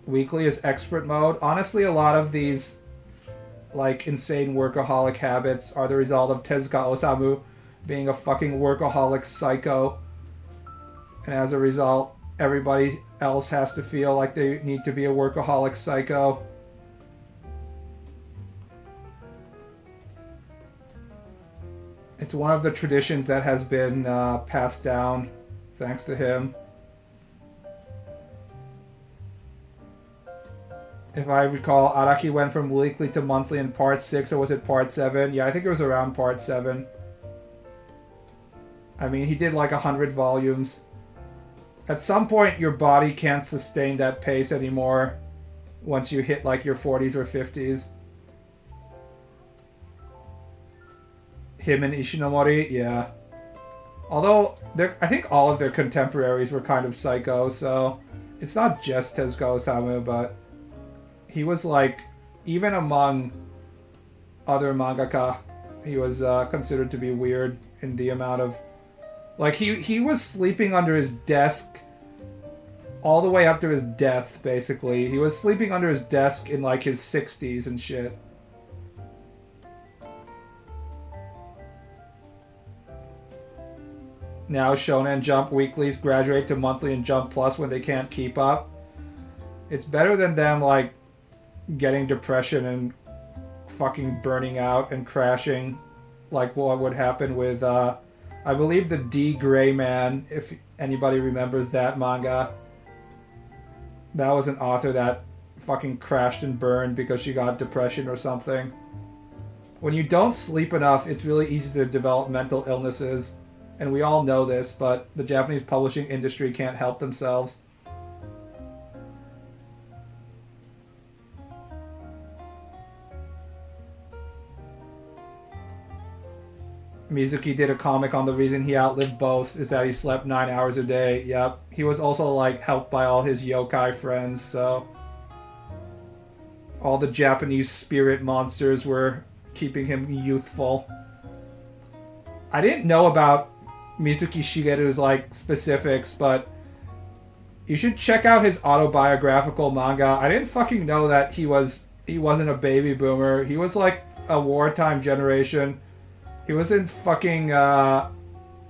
Weekly is expert mode. Honestly, a lot of these like insane workaholic habits are the result of Tezuka Osamu being a fucking workaholic psycho. And as a result, everybody else has to feel like they need to be a workaholic psycho. It's one of the traditions that has been passed down thanks to him. If I recall, Araki went from weekly to monthly in part 6, or was it part 7? Yeah, I think it was around part 7. I mean, he did like 100 volumes. At some point, your body can't sustain that pace anymore once you hit like your 40s or 50s. Him and Ishinomori, yeah. Although, I think all of their contemporaries were kind of psycho, so it's not just Tezuka Osamu, but he was like, even among other mangaka, he was considered to be weird in the amount of... Like, he was sleeping under his desk all the way up to his death, basically. He was sleeping under his desk in like his 60s and shit. Now Shonen Jump weeklies graduate to monthly and Jump Plus when they can't keep up. It's better than them, like, getting depression and fucking burning out and crashing, like what would happen with I believe the D. Gray Man, if anybody remembers that manga. That was an author that fucking crashed and burned because she got depression or something. When you don't sleep enough, it's really easy to develop mental illnesses, and we all know this, but the Japanese publishing industry can't help themselves. Mizuki did a comic on the reason he outlived both is that he slept 9 hours a day. Yep. He was also like helped by all his yokai friends, so all the Japanese spirit monsters were keeping him youthful. I didn't know about Mizuki Shigeru's like specifics, but you should check out his autobiographical manga. I didn't fucking know that he wasn't a baby boomer. He was like a wartime generation. He was in fucking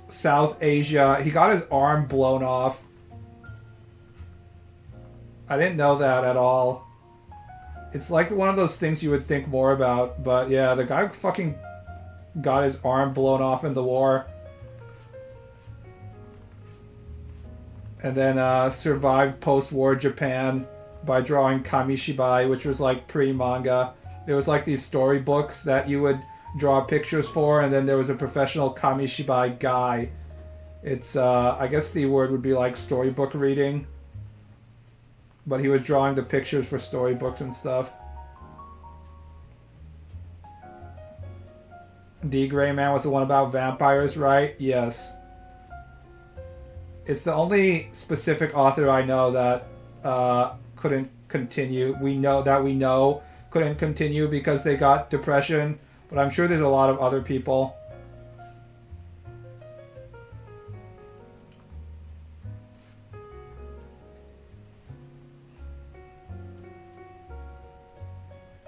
South Asia. He got his arm blown off. I didn't know that at all. It's like one of those things you would think more about. But yeah, the guy fucking got his arm blown off in the war. And then survived post-war Japan by drawing kamishibai, which was like pre-manga. There was like these storybooks that you would draw pictures for, and then there was a professional kamishibai guy. It's I guess the word would be like storybook reading. but he was drawing the pictures for storybooks and stuff. D. Gray Man was the one about vampires, right? Yes. It's the only specific author I know that couldn't continue. We know couldn't continue because they got depression, but I'm sure there's a lot of other people.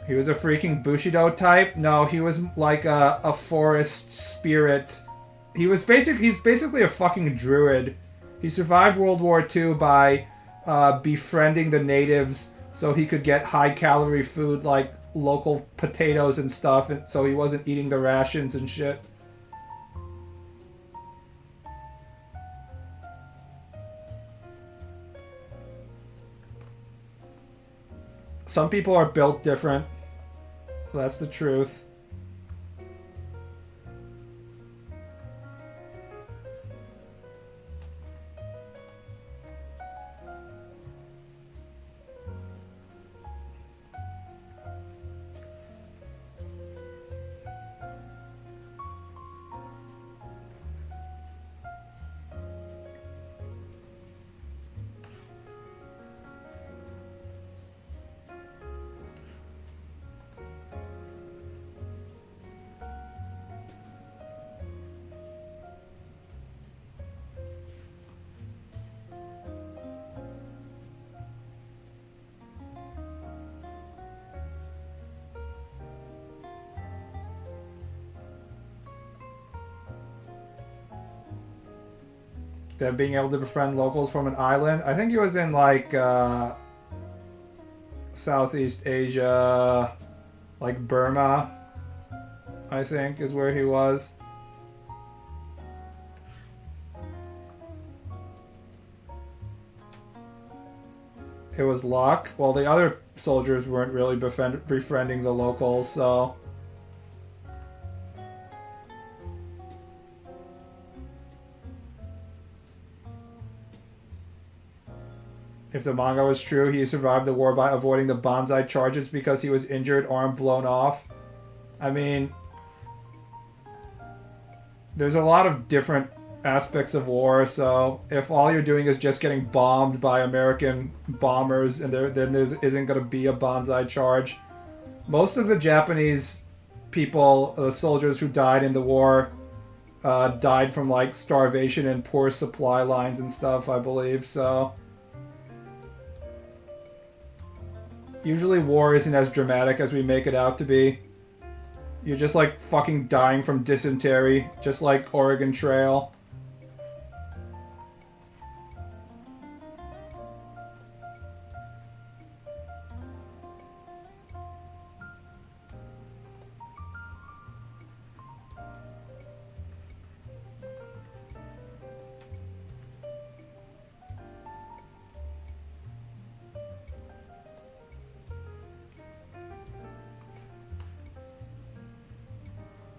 He was a freaking Bushido type? No, he was like a forest spirit. He's basically a fucking druid. He survived World War II by befriending the natives so he could get high calorie food like local potatoes and stuff, and so he wasn't eating the rations and shit. Some people are built different. That's the truth. That being able to befriend locals from an island. I think he was in like Southeast Asia, like Burma, I think is where he was. It was luck. Well, the other soldiers weren't really befriending the locals, so... If the manga was true, he survived the war by avoiding the banzai charges because he was injured, arm blown off. I mean, there's a lot of different aspects of war, so if all you're doing is just getting bombed by American bombers and then there isn't going to be a banzai charge. Most of the Japanese people, the soldiers who died in the war, died from like starvation and poor supply lines and stuff, I believe, so... Usually war isn't as dramatic as we make it out to be. You're just like fucking dying from dysentery, just like Oregon Trail.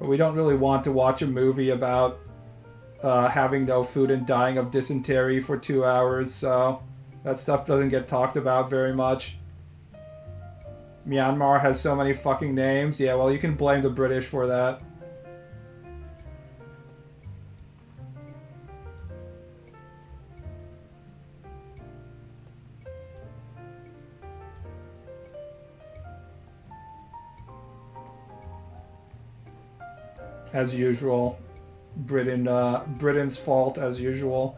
But we don't really want to watch a movie about having no food and dying of dysentery for 2 hours, so that stuff doesn't get talked about very much. Myanmar has so many fucking names. Yeah, well, you can blame the British for that. As usual. Britain's fault as usual.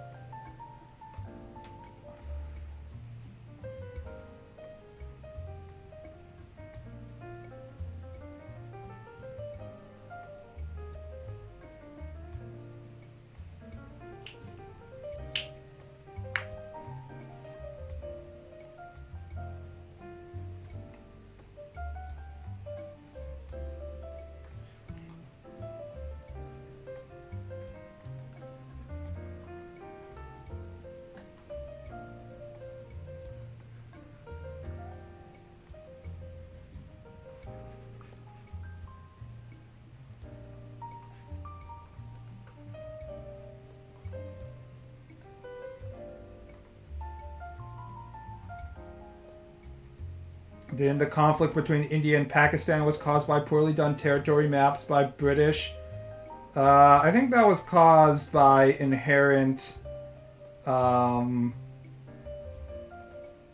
Then the conflict between India and Pakistan was caused by poorly done territory maps by British. I think that was caused by inherent um,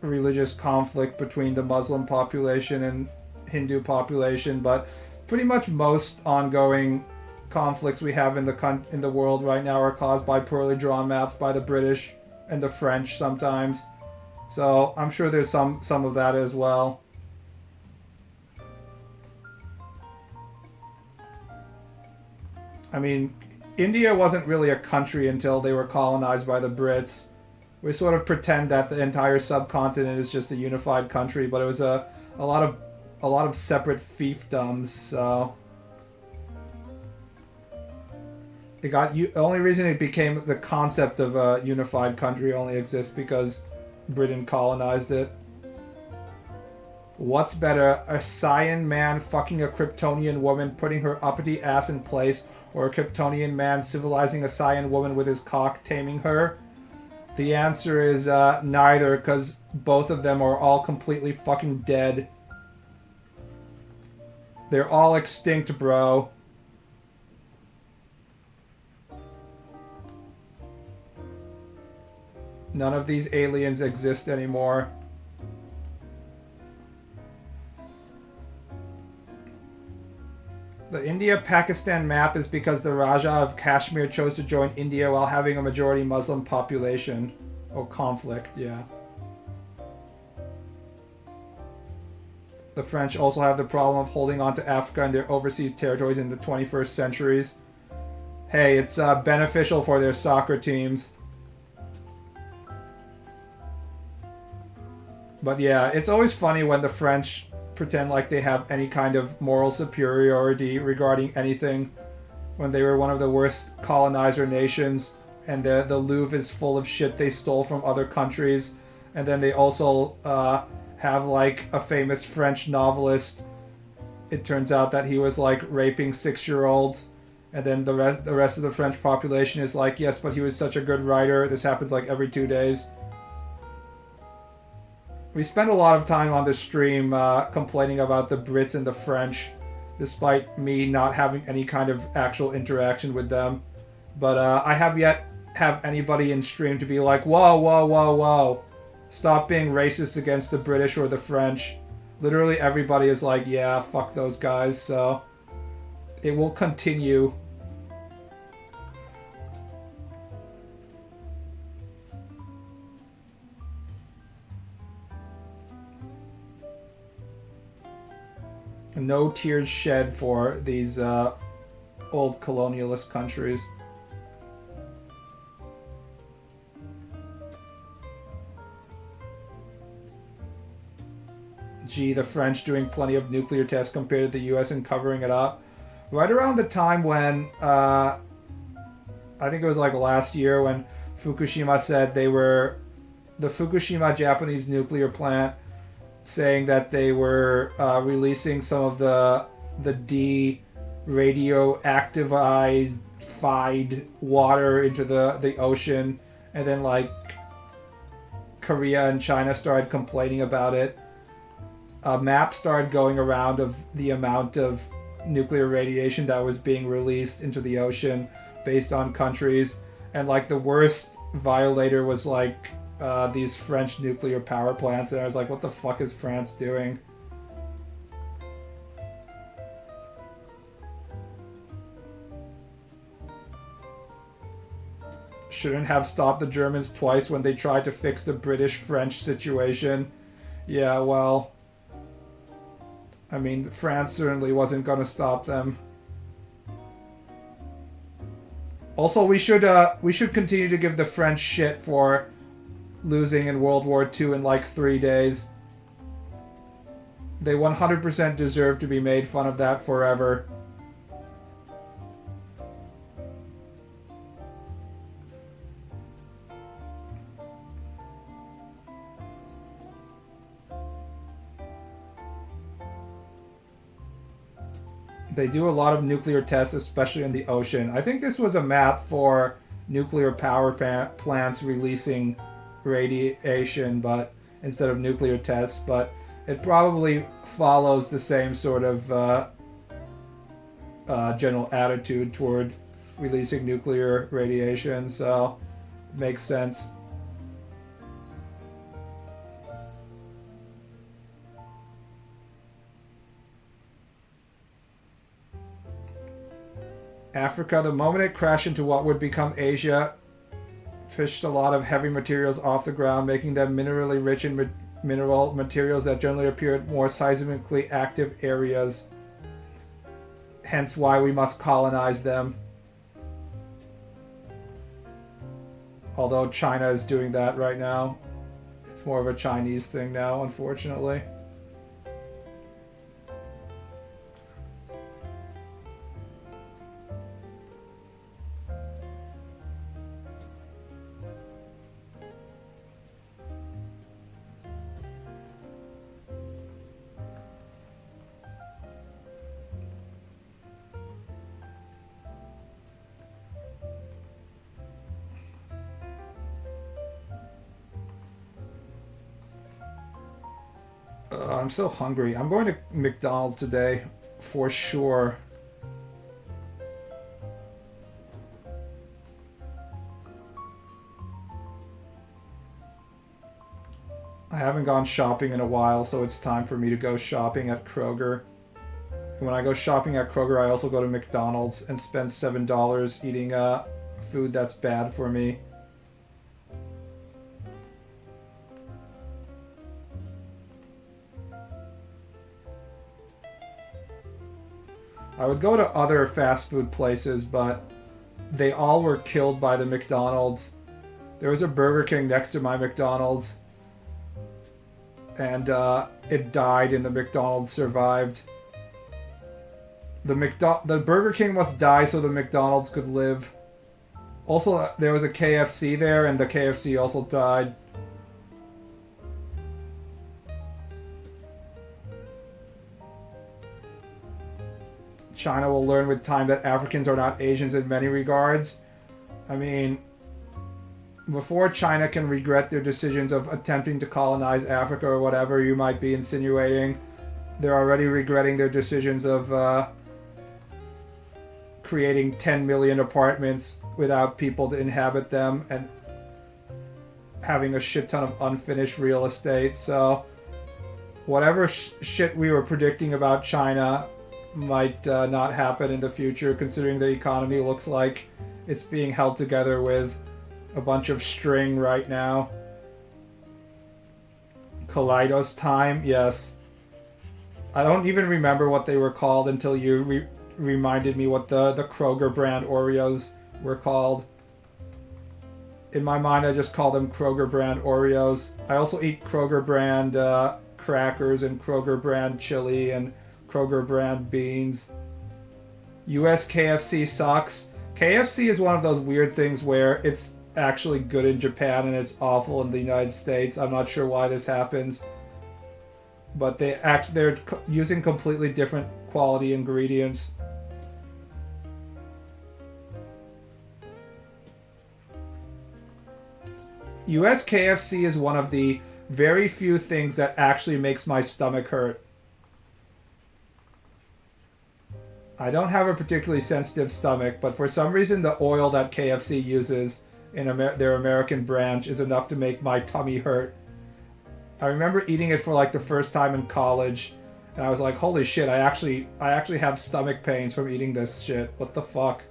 religious conflict between the Muslim population and Hindu population, but pretty much most ongoing conflicts we have in the world right now are caused by poorly drawn maps by the British and the French sometimes. So I'm sure there's some of that as well. I mean, India wasn't really a country until they were colonized by the Brits. We sort of pretend that the entire subcontinent is just a unified country, but it was a lot of separate fiefdoms. So it got the only reason it became the concept of a unified country only exists because Britain colonized it. What's better, a Saiyan man fucking a Kryptonian woman, putting her uppity ass in place, or a Kryptonian man civilizing a Saiyan woman with his cock, taming her? The answer is neither, because both of them are all completely fucking dead. They're all extinct, bro. None of these aliens exist anymore. The India-Pakistan map is because the Raja of Kashmir chose to join India while having a majority Muslim population. Or conflict, yeah. The French also have the problem of holding on to Africa and their overseas territories in the 21st centuries. Hey, it's beneficial for their soccer teams. But yeah, it's always funny when the French pretend like they have any kind of moral superiority regarding anything, when they were one of the worst colonizer nations, and the Louvre is full of shit they stole from other countries. And then they also have like a famous French novelist. It turns out that he was like raping 6-year-olds, and then the rest of the French population is like, yes, but he was such a good writer. This happens like every 2 days. We spend a lot of time on this stream complaining about the Brits and the French, despite me not having any kind of actual interaction with them. But I have yet have anybody in stream to be like, whoa, whoa, whoa, whoa. Stop being racist against the British or the French. Literally everybody is like, yeah, fuck those guys. So it will continue. No tears shed for these old colonialist countries. Gee, the French doing plenty of nuclear tests compared to the US and covering it up. Right around the time when, I think it was like last year when Fukushima said they were, the Fukushima Japanese nuclear plant, saying that they were releasing some of the de-radioactivified water into the ocean, and then like Korea and China started complaining about it. A map started going around of the amount of nuclear radiation that was being released into the ocean based on countries, and like the worst violator was like these French nuclear power plants, and I was like, what the fuck is France doing? Shouldn't have stopped the Germans twice when they tried to fix the British-French situation. Yeah, well, I mean, France certainly wasn't going to stop them. Also, we should continue to give the French shit for losing in World War II in like 3 days. They 100% deserve to be made fun of that forever. They do a lot of nuclear tests, especially in the ocean. I think this was a map for nuclear power plants releasing radiation, but instead of nuclear tests. But It probably follows the same sort of general attitude toward releasing nuclear radiation, so it makes sense. Africa, the moment it crashed into what would become Asia, fished a lot of heavy materials off the ground, making them minerally rich in mineral materials that generally appear at more seismically active areas. Hence why we must colonize them. Although China is doing that right now. It's more of a Chinese thing now, unfortunately. I'm so hungry. I'm going to McDonald's today, for sure. I haven't gone shopping in a while, so it's time for me to go shopping at Kroger. And when I go shopping at Kroger, I also go to McDonald's and spend $7 eating food that's bad for me. I would go to other fast food places, but they all were killed by the McDonald's. There was a Burger King next to my McDonald's, and it died and the McDonald's survived. The Burger King must die so the McDonald's could live. Also, there was a KFC there, and the KFC also died. China will learn with time that Africans are not Asians in many regards. I mean, before China can regret their decisions of attempting to colonize Africa or whatever you might be insinuating, they're already regretting their decisions of creating 10 million apartments without people to inhabit them and having a shit ton of unfinished real estate. So, whatever shit we were predicting about China might not happen in the future, considering the economy looks like it's being held together with a bunch of string right now. Kaleidos time, yes. I don't even remember what they were called until you reminded me what the Kroger brand Oreos were called. In my mind, I just call them Kroger brand Oreos. I also eat Kroger brand crackers and Kroger brand chili and Kroger brand beans. US KFC sucks. KFC is one of those weird things where it's actually good in Japan and it's awful in the United States. I'm not sure why this happens, but they're using completely different quality ingredients. US KFC is one of the very few things that actually makes my stomach hurt. I don't have a particularly sensitive stomach, but for some reason the oil that KFC uses in their American branch is enough to make my tummy hurt. I remember eating it for like the first time in college, and I was like, holy shit, I actually have stomach pains from eating this shit. What the fuck?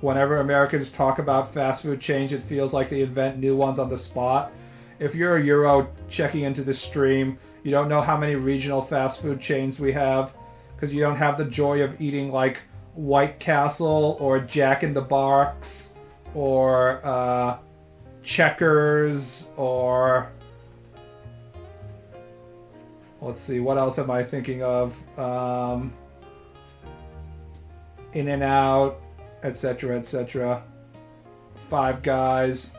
Whenever Americans talk about fast food chains, it feels like they invent new ones on the spot. If you're a Euro checking into the stream, you don't know how many regional fast food chains we have, because you don't have the joy of eating like White Castle or Jack in the Box or Checkers or let's see, what else am I thinking of? In-N-Out, etc., etc. Five Guys.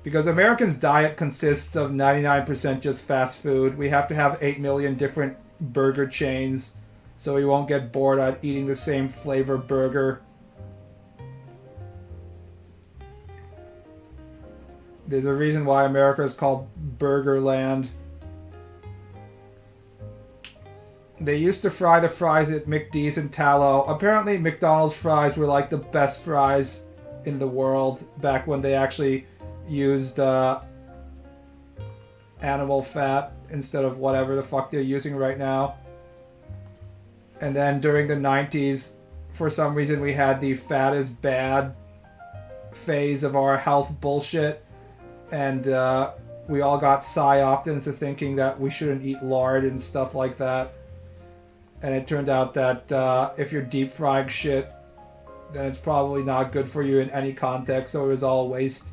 Because Americans' diet consists of 99% just fast food. We have to have 8 million different burger chains so we won't get bored at eating the same flavor burger. There's a reason why America is called Burger Land. They used to fry the fries at McD's in tallow. Apparently, McDonald's fries were like the best fries in the world back when they actually used animal fat instead of whatever the fuck they're using right now. And then during the 90s, for some reason, we had the fat is bad phase of our health bullshit. And we all got psyoped into thinking that we shouldn't eat lard and stuff like that. And it turned out that if you're deep frying shit, then it's probably not good for you in any context, so it was all waste.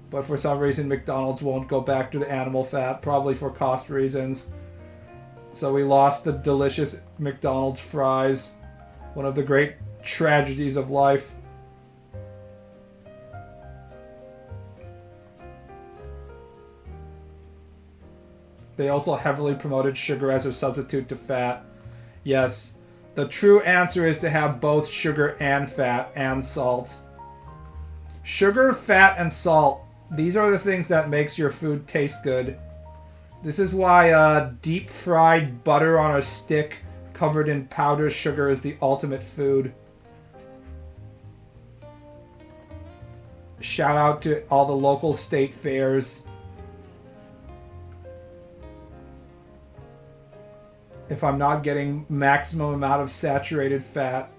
But for some reason, McDonald's won't go back to the animal fat, probably for cost reasons. So we lost the delicious McDonald's fries, one of the great tragedies of life. They also heavily promoted sugar as a substitute to fat. Yes, the true answer is to have both sugar and fat and salt. Sugar, fat, and salt. These are the things that makes your food taste good. This is why deep fried butter on a stick covered in powdered sugar is the ultimate food. Shout out to all the local state fairs. If I'm not getting maximum amount of saturated fat,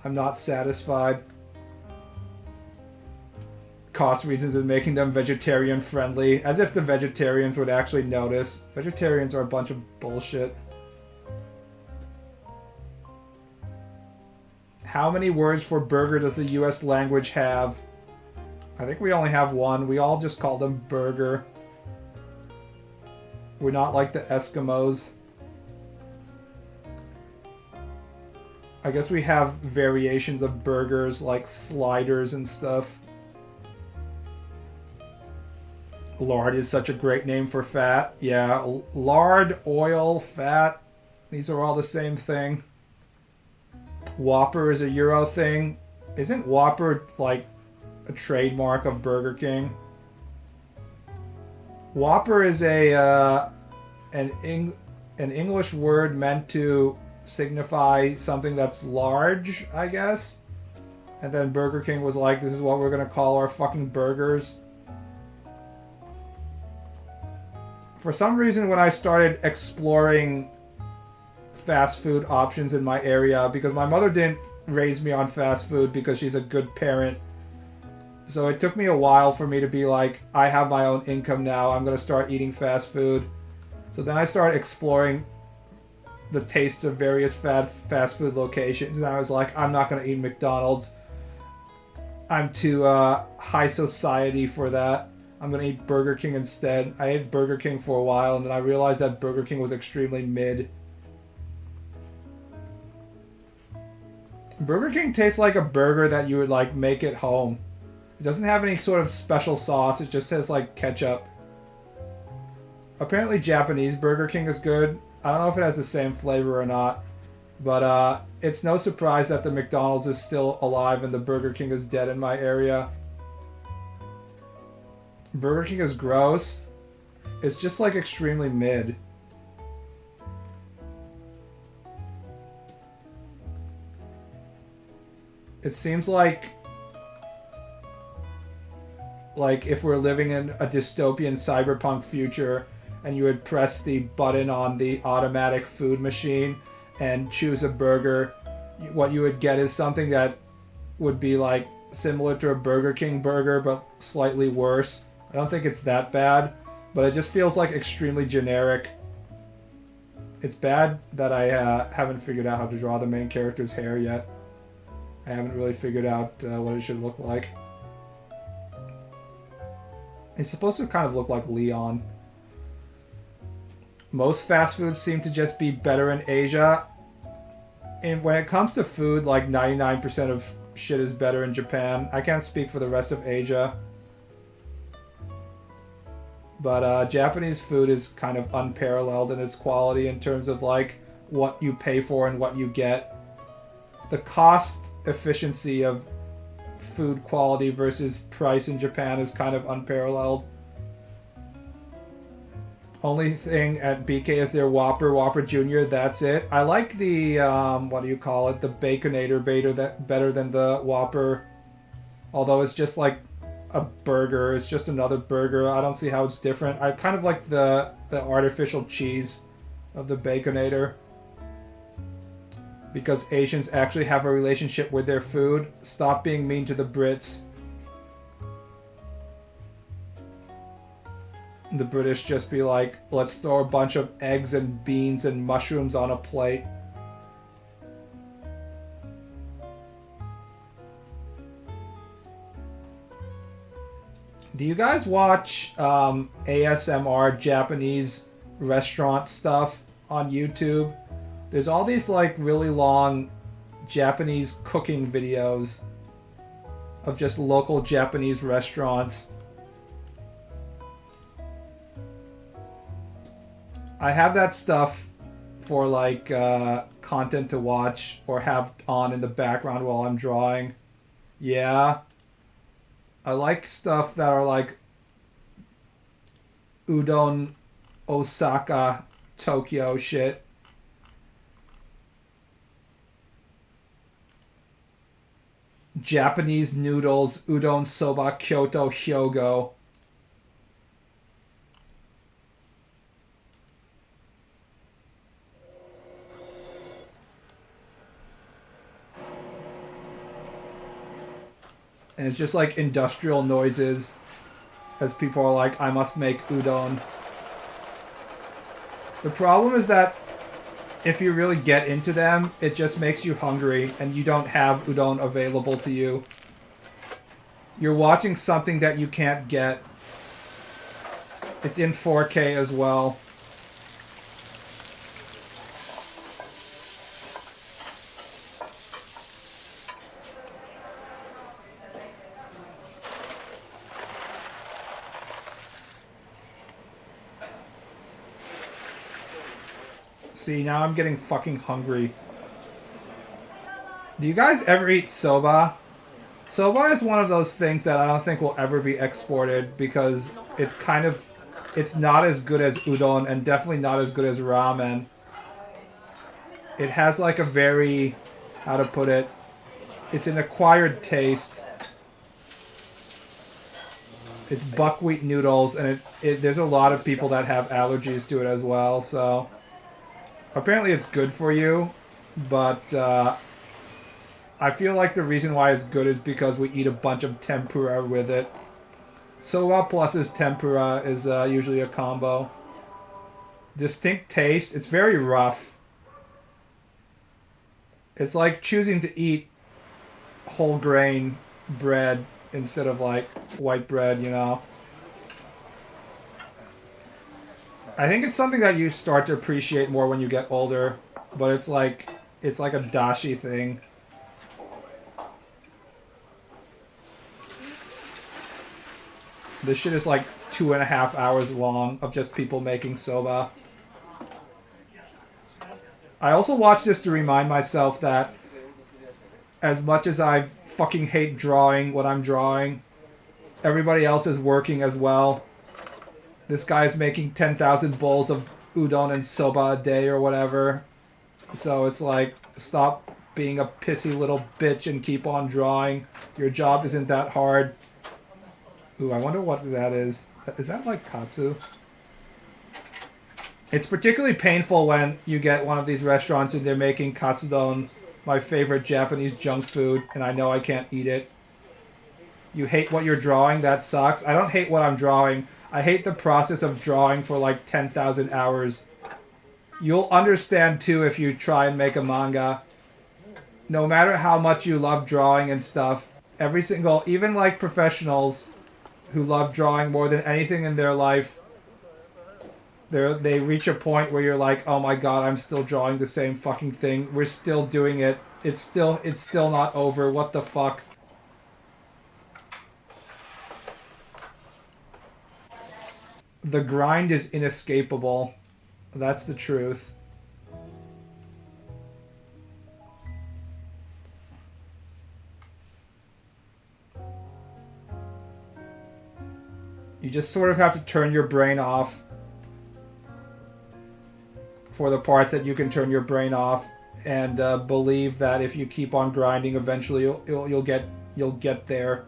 I'm not satisfied. Cost reasons of making them vegetarian friendly, as if the vegetarians would actually notice. Vegetarians are a bunch of bullshit. How many words for burger does the US language have? I think we only have one. We all just call them burger. We're not like the Eskimos. I guess we have variations of burgers like sliders and stuff. Lard is such a great name for fat. Yeah, lard, oil, fat, these are all the same thing. Whopper is a Euro thing. Isn't Whopper like a trademark of Burger King? Whopper is an English word meant to signify something that's large, I guess. And then Burger King was like, this is what we're gonna call our fucking burgers. For some reason, when I started exploring fast food options in my area, because my mother didn't raise me on fast food because she's a good parent, so it took me a while for me to be like, I have my own income now, I'm gonna start eating fast food. So then I started exploring the taste of various fast food locations, and I was like, I'm not going to eat McDonald's. I'm too high society for that. I'm going to eat Burger King instead. I ate Burger King for a while, and then I realized that Burger King was extremely mid. Burger King tastes like a burger that you would like make at home. It doesn't have any sort of special sauce. It just has like ketchup. Apparently Japanese Burger King is good. I don't know if it has the same flavor or not, but it's no surprise that the McDonald's is still alive and the Burger King is dead in my area. Burger King is gross. It's just like extremely mid. It seems like if we're living in a dystopian cyberpunk future, and you would press the button on the automatic food machine and choose a burger, what you would get is something that would be like similar to a Burger King burger but slightly worse. I don't think it's that bad, but it just feels like extremely generic. It's bad that I haven't figured out how to draw the main character's hair yet. I haven't really figured out what it should look like. It's supposed to kind of look like Leon. Most fast foods seem to just be better in Asia. And when it comes to food, like 99% of shit is better in Japan. I can't speak for the rest of Asia. But Japanese food is kind of unparalleled in its quality in terms of like what you pay for and what you get. The cost efficiency of food quality versus price in Japan is kind of unparalleled. Only thing at BK is their Whopper Jr. That's it. I like the what do you call it? The Baconator better than the Whopper. Although it's just like a burger. It's just another burger. I don't see how it's different. I kind of like the artificial cheese of the Baconator. Because Asians actually have a relationship with their food. Stop being mean to the Brits. The British just be like, let's throw a bunch of eggs and beans and mushrooms on a plate. Do you guys watch ASMR Japanese restaurant stuff on YouTube? There's all these like really long Japanese cooking videos of just local Japanese restaurants. I have that stuff for like content to watch or have on in the background while I'm drawing. Yeah. I like stuff that are like udon, Osaka, Tokyo shit. Japanese noodles, udon, soba, Kyoto, Hyogo. And it's just like industrial noises as people are like, I must make udon. The problem is that if you really get into them, it just makes you hungry and you don't have udon available to you. You're watching something that you can't get. It's in 4K as well. See, now I'm getting fucking hungry. Do you guys ever eat soba? Soba is one of those things that I don't think will ever be exported because it's kind of... It's not as good as udon and definitely not as good as ramen. It has like a very... How to put it? It's an acquired taste. It's buckwheat noodles and there's a lot of people that have allergies to it as well, so... Apparently it's good for you, but I feel like the reason why it's good is because we eat a bunch of tempura with it. Soba plus tempura is usually a combo. Distinct taste, it's very rough. It's like choosing to eat whole grain bread instead of like white bread, you know? I think it's something that you start to appreciate more when you get older, but it's like a dashi thing. This shit is like 2.5 hours long of just people making soba. I also watch this to remind myself that as much as I fucking hate drawing when I'm drawing, everybody else is working as well. This guy's making 10,000 bowls of udon and soba a day or whatever. So it's like, stop being a pissy little bitch and keep on drawing. Your job isn't that hard. Ooh, I wonder what that is. Is that like katsu? It's particularly painful when you get one of these restaurants and they're making katsudon, my favorite Japanese junk food, and I know I can't eat it. You hate what you're drawing? That sucks. I don't hate what I'm drawing. I hate the process of drawing for like 10,000 hours. You'll understand too if you try and make a manga. No matter how much you love drawing and stuff, every single, even like professionals who love drawing more than anything in their life, they reach a point where you're like, oh my god, I'm still drawing the same fucking thing. We're still doing it. It's still not over. What the fuck? The grind is inescapable. That's the truth. You just sort of have to turn your brain off for the parts that you can turn your brain off, and believe that if you keep on grinding, eventually you'll get there.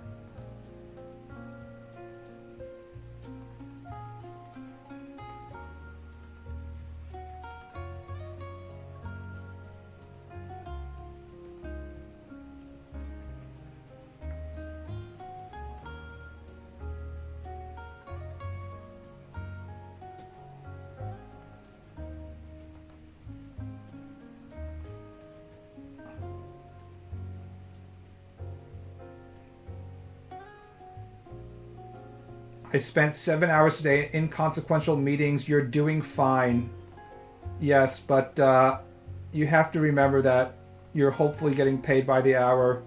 I spent 7 hours today in inconsequential meetings. You're doing fine. Yes, but you have to remember that you're hopefully getting paid by the hour.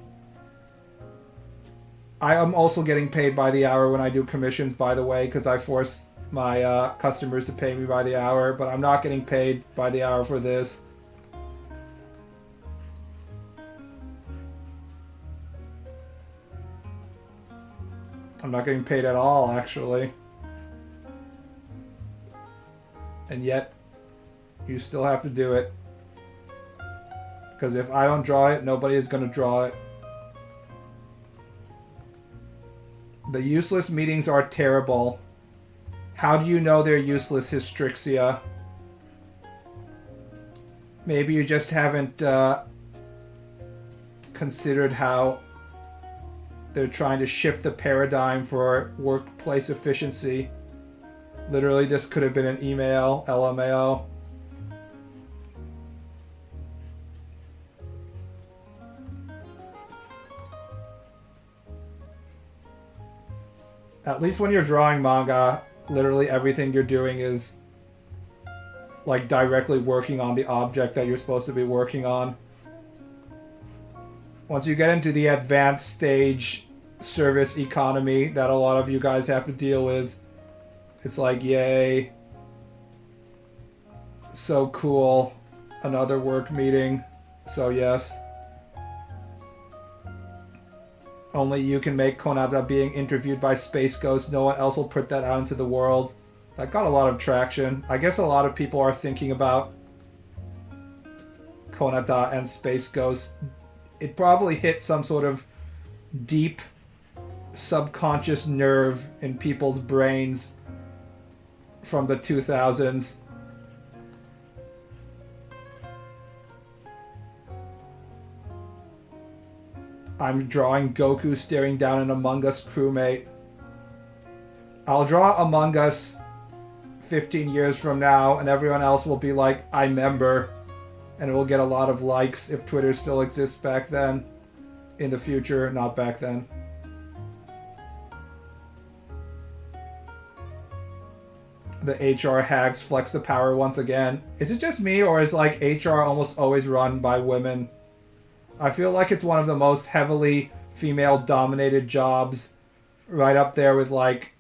I am also getting paid by the hour when I do commissions, by the way, because I force my customers to pay me by the hour, but I'm not getting paid by the hour for this. I'm not getting paid at all, actually. And yet, you still have to do it. Because if I don't draw it, nobody is going to draw it. The useless meetings are terrible. How do you know they're useless, Hystrixia? Maybe you just haven't considered how they're trying to shift the paradigm for workplace efficiency. Literally, this could have been an email, LMAO. At least when you're drawing manga, literally everything you're doing is like directly working on the object that you're supposed to be working on. Once you get into the advanced stage service economy that a lot of you guys have to deal with, it's like, yay. So cool. Another work meeting. So yes. Only you can make Konata being interviewed by Space Ghost. No one else will put that out into the world. That got a lot of traction. I guess a lot of people are thinking about Konata and Space Ghost. It probably hit some sort of deep subconscious nerve in people's brains from the 2000s. I'm drawing Goku staring down an Among Us crewmate. I'll draw Among Us 15 years from now, and everyone else will be like, I member, and it will get a lot of likes if Twitter still exists back then. In the future, not back then. The HR hags flex the power once again. Is it just me, or is like HR almost always run by women? I feel like it's one of the most heavily female-dominated jobs, right up there with like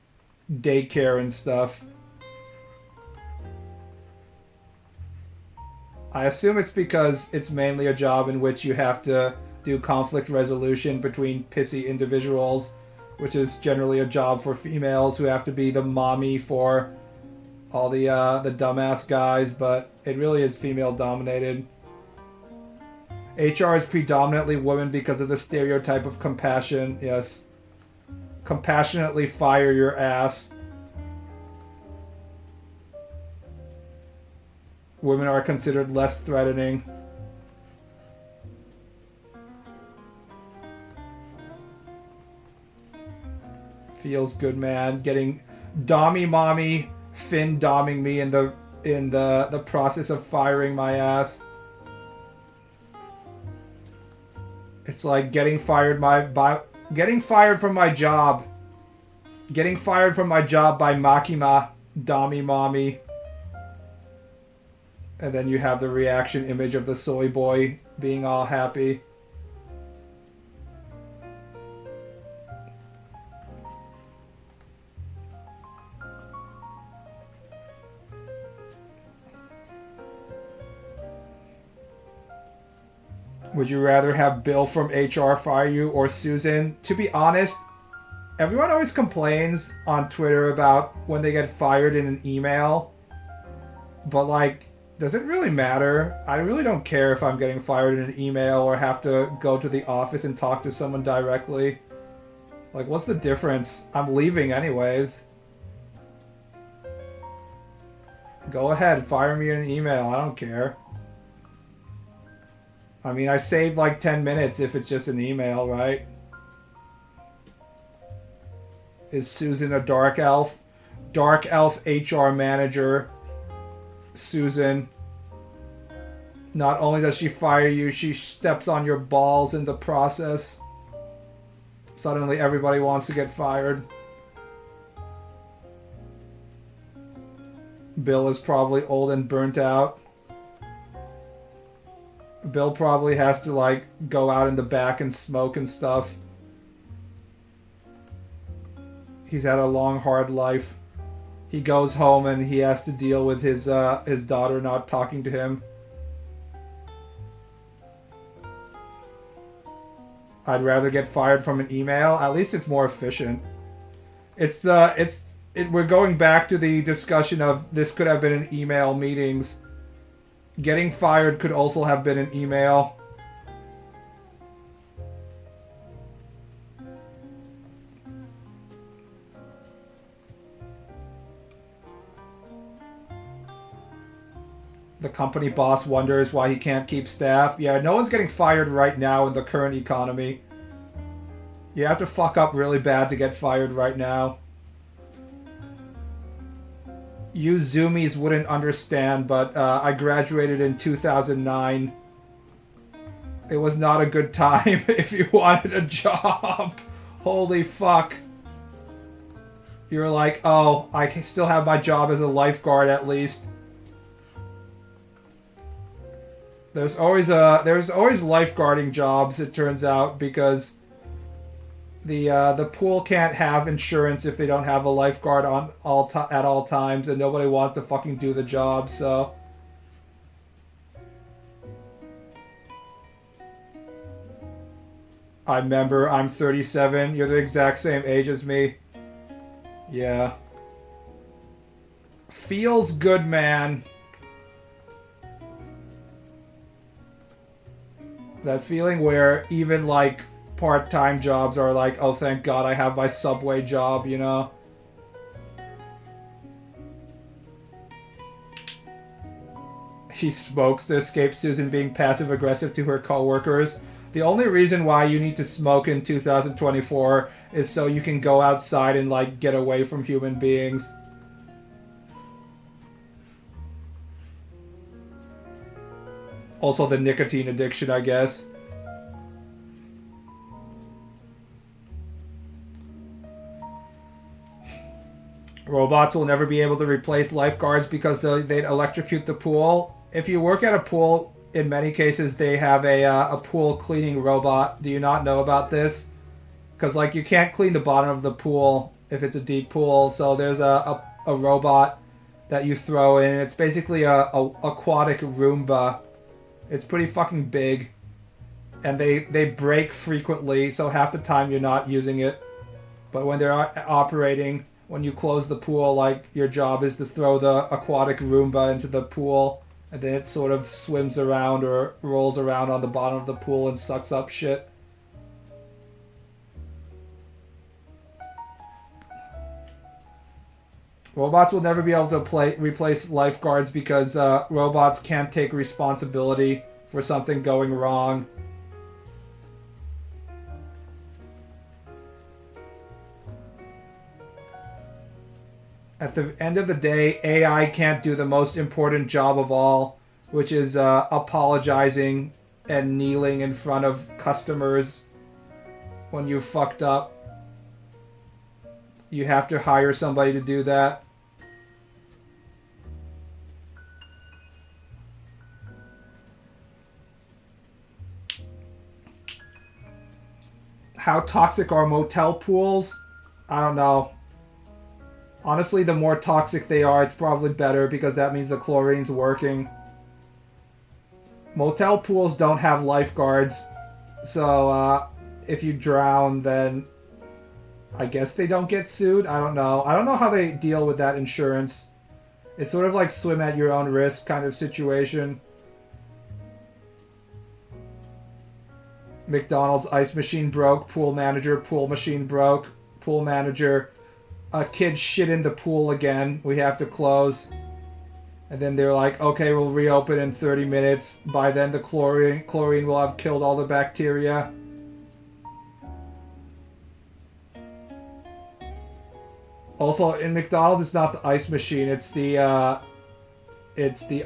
daycare and stuff. I assume it's because it's mainly a job in which you have to do conflict resolution between pissy individuals, which is generally a job for females who have to be the mommy for all the dumbass guys, but it really is female-dominated. HR is predominantly women because of the stereotype of compassion. Yes. Compassionately fire your ass. Women are considered less threatening. Feels good, man. Getting Dommy Mommy Finn doming me in the process of firing my ass. It's like getting fired from my job. Getting fired from my job by Makima, Dommy Mommy. And then you have the reaction image of the soy boy being all happy. Would you rather have Bill from HR fire you or Susan? To be honest, Everyone always complains on Twitter about when they get fired in an email. But, like, does it really matter? I really don't care if I'm getting fired in an email or have to go to the office and talk to someone directly. Like, what's the difference? I'm leaving anyways. Go ahead, fire me in an email. I don't care. I mean, I saved like 10 minutes if it's just an email, right? Is Susan a dark elf? Dark elf HR manager. Susan. Not only does she fire you, she steps on your balls in the process. Suddenly everybody wants to get fired. Bill is probably old and burnt out. Bill probably has to, like, go out in the back and smoke and stuff. He's had a long, hard life. He goes home and he has to deal with his daughter not talking to him. I'd rather get fired from an email. At least it's more efficient. We're going back to the discussion of this could have been in email meetings. Getting fired could also have been an email. The company boss wonders why he can't keep staff. Yeah, no one's getting fired right now in the current economy. You have to fuck up really bad to get fired right now. You Zoomies wouldn't understand, but I graduated in 2009. It was not a good time if you wanted a job. Holy fuck. You're like, oh, I can still have my job as a lifeguard at least. There's always lifeguarding jobs, it turns out, because the pool can't have insurance if they don't have a lifeguard on at all times, and nobody wants to fucking do the job. So I remember I'm 37. You're the exact same age as me. Yeah. Feels good, man. That feeling where even, like, part-time jobs are like, oh, thank God I have my Subway job, you know? He smokes to escape Susan being passive-aggressive to her coworkers. The only reason why you need to smoke in 2024 is so you can go outside and, like, get away from human beings. Also the nicotine addiction, I guess. Robots will never be able to replace lifeguards because they'd electrocute the pool. If you work at a pool, in many cases they have a pool cleaning robot. Do you not know about this? Because, like, you can't clean the bottom of the pool if it's a deep pool, so there's a robot that you throw in. It's basically a aquatic Roomba. It's pretty fucking big. And they break frequently, so half the time you're not using it. But when they're operating, when you close the pool, like, your job is to throw the aquatic Roomba into the pool, and then it sort of swims around or rolls around on the bottom of the pool and sucks up shit. Robots will never be able to replace lifeguards because robots can't take responsibility for something going wrong. At the end of the day, AI can't do the most important job of all, which is apologizing and kneeling in front of customers when you fucked up. You have to hire somebody to do that. How toxic are motel pools? I don't know. Honestly, the more toxic they are, it's probably better because that means the chlorine's working. Motel pools don't have lifeguards, so if you drown, then I guess they don't get sued. I don't know. I don't know how they deal with that insurance. It's sort of like swim at your own risk kind of situation. McDonald's ice machine broke. Pool manager, pool machine broke. Pool manager, a kid shit in the pool again. We have to close. And then they're like, okay, we'll reopen in 30 minutes. By then the chlorine will have killed all the bacteria. Also, in McDonald's, it's not the ice machine. It's the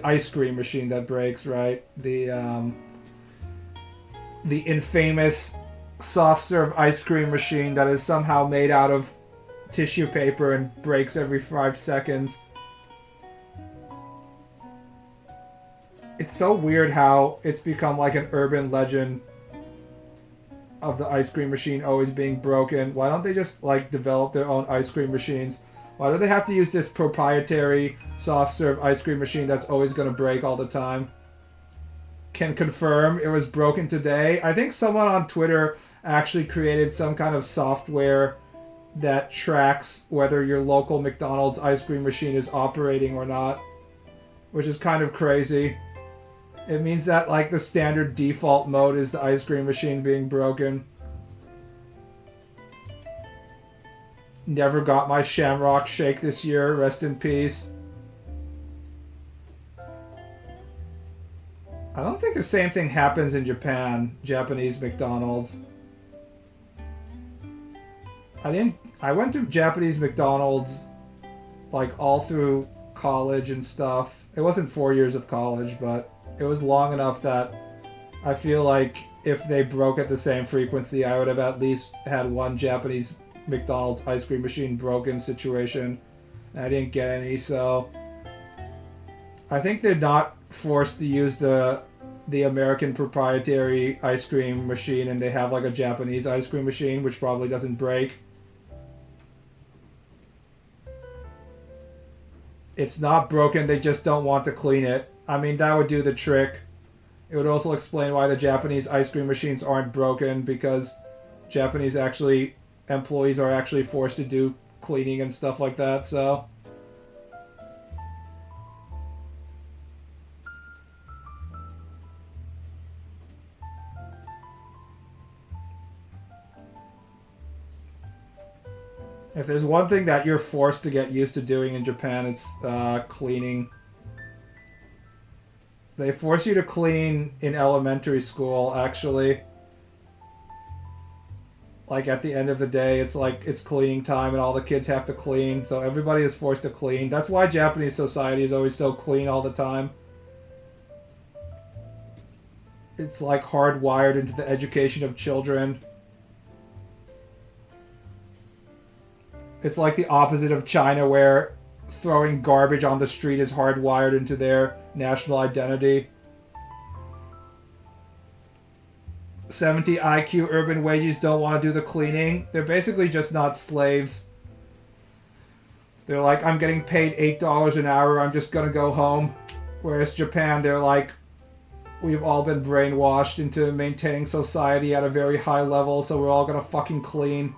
ice cream machine that breaks, right? The infamous soft serve ice cream machine that is somehow made out of tissue paper and breaks every 5 seconds. It's so weird how it's become like an urban legend of the ice cream machine always being broken. Why don't they just like develop their own ice cream machines? Why do they have to use this proprietary soft serve ice cream machine that's always going to break all the time? Can confirm it was broken today. I think someone on Twitter actually created some kind of software that tracks whether your local McDonald's ice cream machine is operating or not, which is kind of crazy. It means that like the standard default mode is the ice cream machine being broken. Never got my Shamrock Shake this year. Rest in peace. I don't think the same thing happens in Japan. Japanese McDonald's. I went to Japanese McDonald's like all through college and stuff. It wasn't 4 years of college, but it was long enough that I feel like if they broke at the same frequency, I would have at least had one Japanese McDonald's ice cream machine broken situation. And I didn't get any, so I think they're not forced to use the American proprietary ice cream machine, and they have like a Japanese ice cream machine which probably doesn't break. It's not broken, they just don't want to clean it. I mean, that would do the trick. It would also explain why the Japanese ice cream machines aren't broken, because Japanese employees are actually forced to do cleaning and stuff like that, so. If there's one thing that you're forced to get used to doing in Japan, it's cleaning. They force you to clean in elementary school, actually. Like, at the end of the day, it's like, it's cleaning time and all the kids have to clean, so everybody is forced to clean. That's why Japanese society is always so clean all the time. It's like hardwired into the education of children. It's like the opposite of China, where throwing garbage on the street is hardwired into their national identity. 70 IQ urban wages don't want to do the cleaning. They're basically just not slaves. They're like, I'm getting paid $8 an hour, I'm just gonna go home. Whereas Japan, they're like, we've all been brainwashed into maintaining society at a very high level, so we're all gonna fucking clean.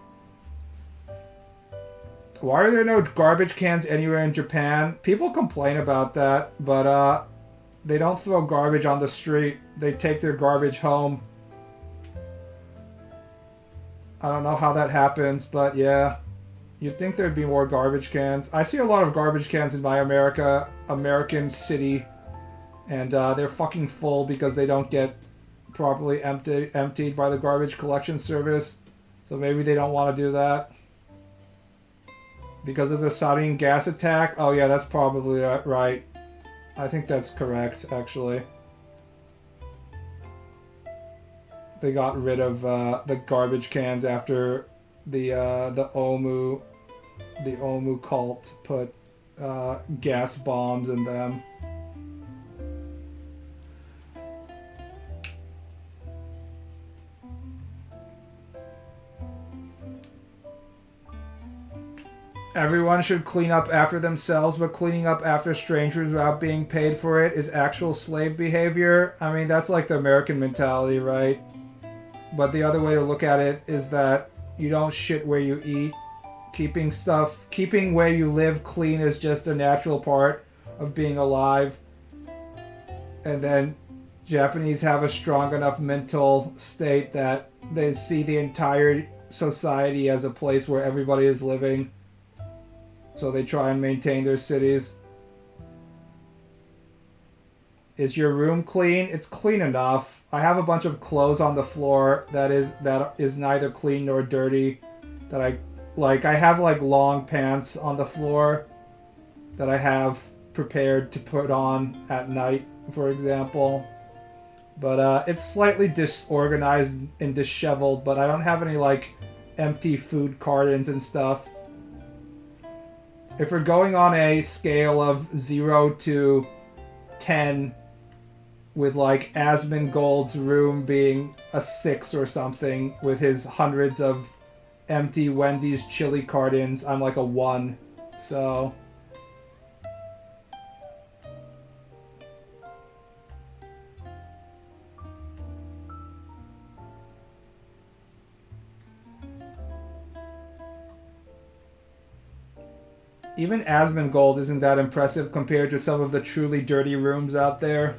Why are there no garbage cans anywhere in Japan? People complain about that, but they don't throw garbage on the street. They take their garbage home. I don't know how that happens, but yeah. You'd think there'd be more garbage cans. I see a lot of garbage cans in my American city, and they're fucking full because they don't get properly emptied by the garbage collection service. So maybe they don't want to do that. Because of the sarin gas attack? Oh yeah, that's probably right. I think that's correct, actually. They got rid of the garbage cans after the Omu cult put gas bombs in them. Everyone should clean up after themselves, but cleaning up after strangers without being paid for it is actual slave behavior. I mean, that's like the American mentality, right? But the other way to look at it is that, You don't shit where you eat. Keeping where you live clean is just a natural part of being alive. And then Japanese have a strong enough mental state that they see the entire society as a place where everybody is living. So they try and maintain their cities. Is your room clean? It's clean enough. I have a bunch of clothes on the floor that is neither clean nor dirty. That I have like long pants on the floor that I have prepared to put on at night, for example. But it's slightly disorganized and disheveled, but I don't have any like empty food cartons and stuff. If we're going on a scale of 0 to 10, with like Asmongold's room being a 6 or something, with his hundreds of empty Wendy's chili cartons, I'm like a 1. So even Asmongold isn't that impressive compared to some of the truly dirty rooms out there.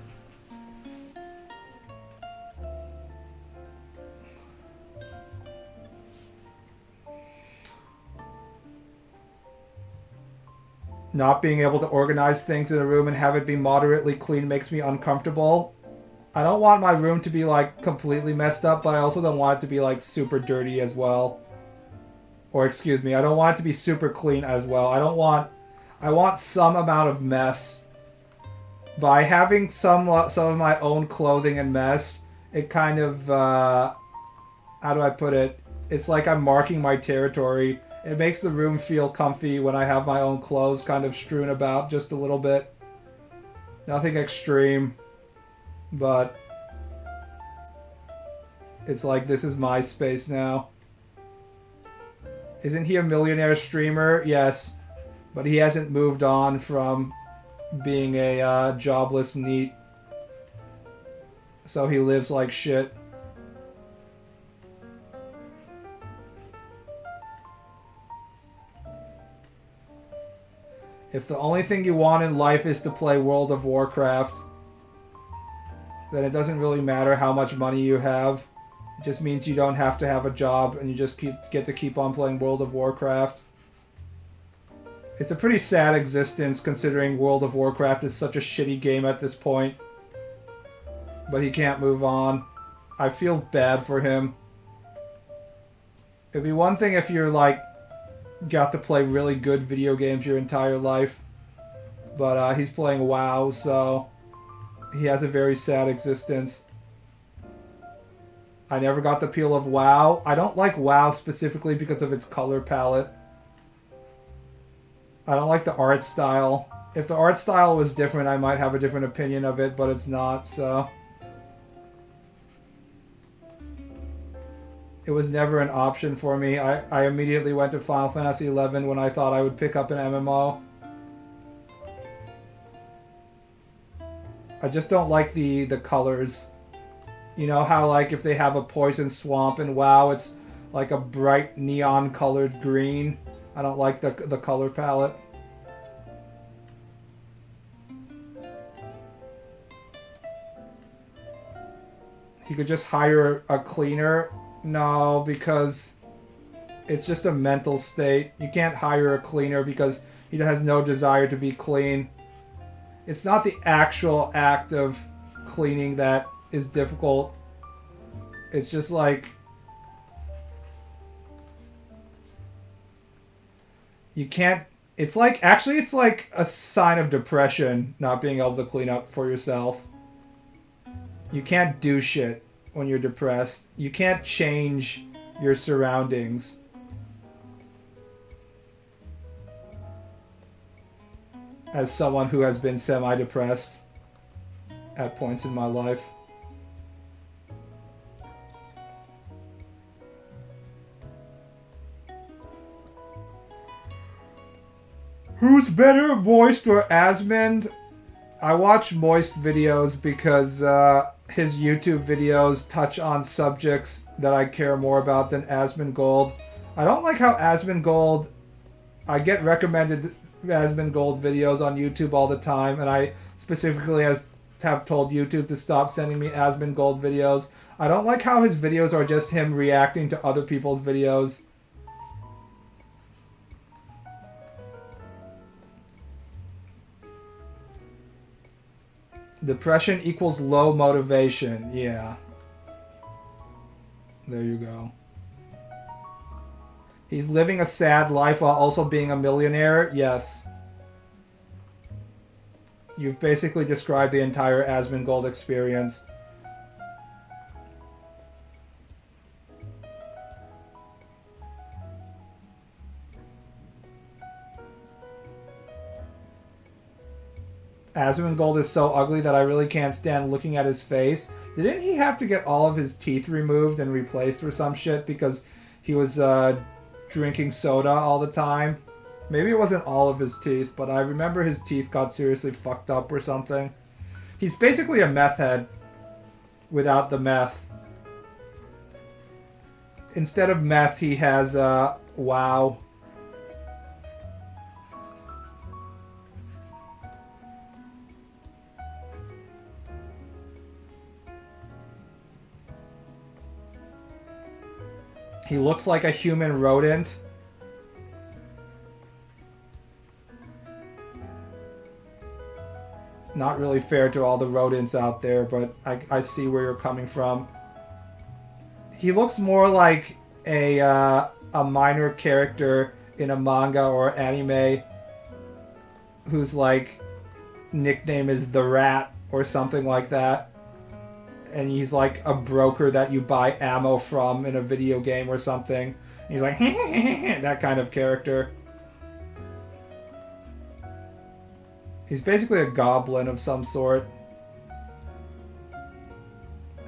Not being able to organize things in a room and have it be moderately clean makes me uncomfortable. I don't want my room to be like completely messed up, but I also don't want it to be like super dirty as well. Or excuse me, I don't want it to be super clean as well. I want some amount of mess. By having some of my own clothing and mess, it kind of, how do I put it? It's like I'm marking my territory. It makes the room feel comfy when I have my own clothes kind of strewn about just a little bit. Nothing extreme, but it's like this is my space now. Isn't he a millionaire streamer? Yes, but he hasn't moved on from being a jobless NEET. So he lives like shit. If the only thing you want in life is to play World of Warcraft, then it doesn't really matter how much money you have. It just means you don't have to have a job and you just get to keep on playing World of Warcraft. It's a pretty sad existence considering World of Warcraft is such a shitty game at this point. But he can't move on. I feel bad for him. It'd be one thing if you're like got to play really good video games your entire life. But he's playing WoW, so he has a very sad existence. I never got the appeal of WoW. I don't like WoW specifically because of its color palette. I don't like the art style. If the art style was different, I might have a different opinion of it, but it's not, so it was never an option for me. I immediately went to Final Fantasy XI when I thought I would pick up an MMO. I just don't like the colors. You know how like if they have a poison swamp in WoW, it's like a bright neon colored green. I don't like the color palette. You could just hire a cleaner. No, because it's just a mental state. You can't hire a cleaner because he has no desire to be clean. It's not the actual act of cleaning that is difficult. It's just like you can't. It's like actually it's like a sign of depression not being able to clean up for yourself. You can't do shit when you're depressed. You can't change your surroundings. As someone who has been semi-depressed at points in my life. Who's better, Moist or Asmund? I watch Moist videos because his YouTube videos touch on subjects that I care more about than Asmongold. I don't like how Asmongold. I get recommended Asmongold videos on YouTube all the time, and I specifically have told YouTube to stop sending me Asmongold videos. I don't like how his videos are just him reacting to other people's videos. Depression equals low motivation. Yeah. There you go. He's living a sad life while also being a millionaire. Yes. You've basically described the entire Asmongold experience. Asmongold is so ugly that I really can't stand looking at his face. Didn't he have to get all of his teeth removed and replaced or some shit because he was drinking soda all the time? Maybe it wasn't all of his teeth, but I remember his teeth got seriously fucked up or something. He's basically a meth head without the meth. Instead of meth, he has WoW. He looks like a human rodent. Not really fair to all the rodents out there, but I see where you're coming from. He looks more like a minor character in a manga or anime whose like nickname is the Rat or something like that. And he's like a broker that you buy ammo from in a video game or something. And he's like, that kind of character. He's basically a goblin of some sort.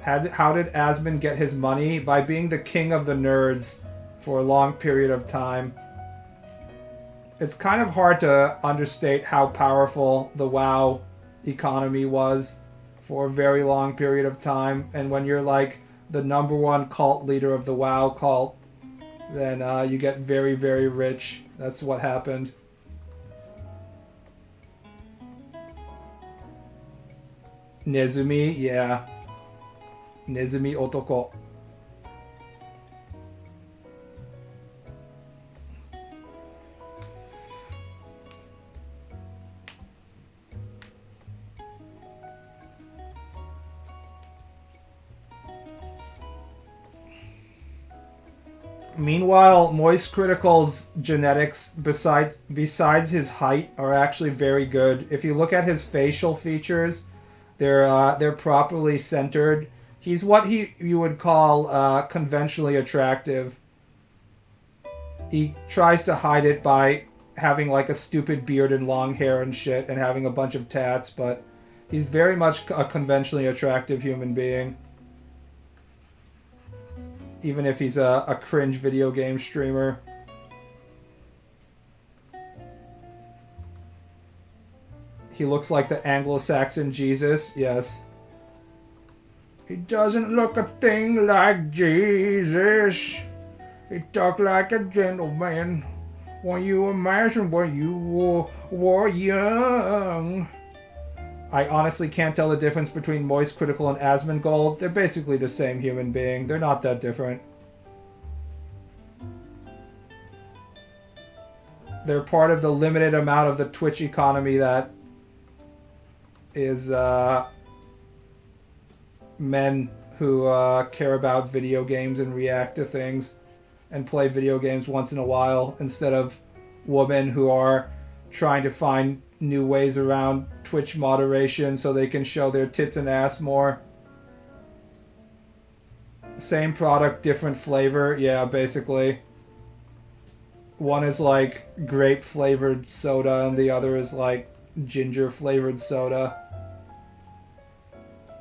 How did Asmon get his money? By being the king of the nerds for a long period of time. It's kind of hard to understate how powerful the WoW economy was for a very long period of time, and when you're like the #1 cult leader of the WoW cult, then you get very, very rich. That's what happened. Nezumi, yeah. Nezumi Otoko. Meanwhile, Moist Critical's genetics, besides his height, are actually very good. If you look at his facial features, they're properly centered. He's what you would call conventionally attractive. He tries to hide it by having like a stupid beard and long hair and shit and having a bunch of tats, but he's very much a conventionally attractive human being. Even if he's a cringe video game streamer. He looks like the Anglo-Saxon Jesus, yes. He doesn't look a thing like Jesus. He talk like a gentleman. When you imagine when you were young. I honestly can't tell the difference between Moist Critical and Asmongold. They're basically the same human being. They're not that different. They're part of the limited amount of the Twitch economy that is men who care about video games and react to things and play video games once in a while, instead of women who are trying to find new ways around Twitch moderation so they can show their tits and ass more. Same product, different flavor. Yeah, basically. One is like grape flavored soda and the other is like ginger flavored soda.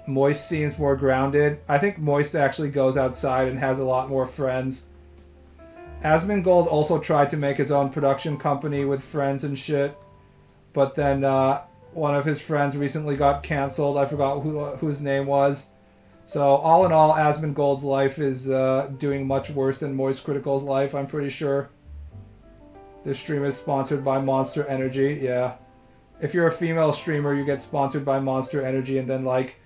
Moist seems more grounded. I think Moist actually goes outside and has a lot more friends. Asmongold also tried to make his own production company with friends and shit. But then one of his friends recently got cancelled. I forgot who his name was. So all in all, Asmongold's life is doing much worse than Moist Critical's life, I'm pretty sure. This stream is sponsored by Monster Energy, yeah. If you're a female streamer, you get sponsored by Monster Energy and then, like,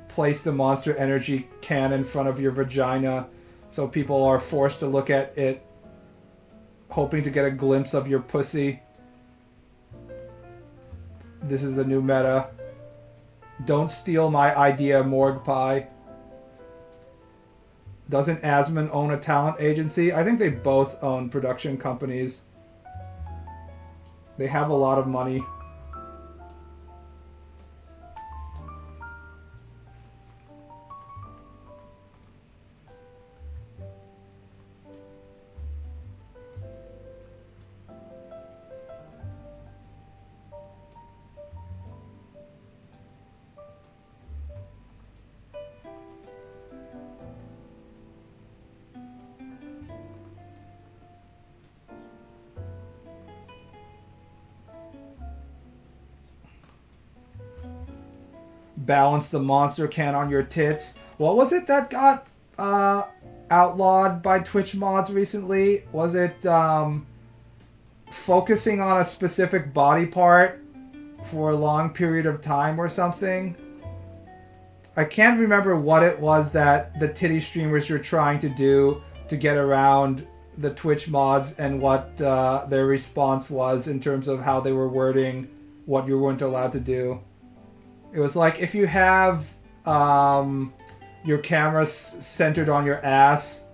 place the Monster Energy can in front of your vagina so people are forced to look at it hoping to get a glimpse of your pussy. This is the new meta. Don't steal my idea, Morgue Pie. Doesn't Asmon own a talent agency? I think they both own production companies. They have a lot of money. Balance the monster can on your tits. What was it that got outlawed by Twitch mods recently? Was it focusing on a specific body part for a long period of time or something? I can't remember what it was that the titty streamers were trying to do to get around the Twitch mods and what their response was in terms of how they were wording what you weren't allowed to do. It was like if you have your camera centered on your ass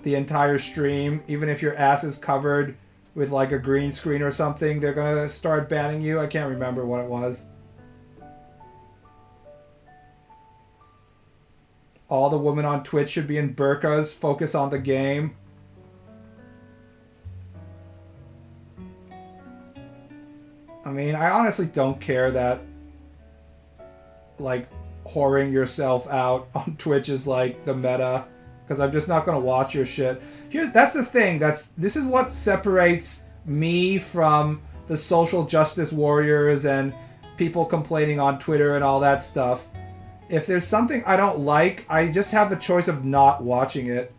the entire stream, even if your ass is covered with like a green screen or something, they're gonna start banning you. I can't remember what it was. All the women on Twitch should be in burqas, focus on the game. I mean, I honestly don't care that like whoring yourself out on Twitch is like the meta, because I'm just not gonna watch your shit. That's the thing. This is what separates me from the social justice warriors and people complaining on Twitter and all that stuff. If there's something I don't like, I just have the choice of not watching it.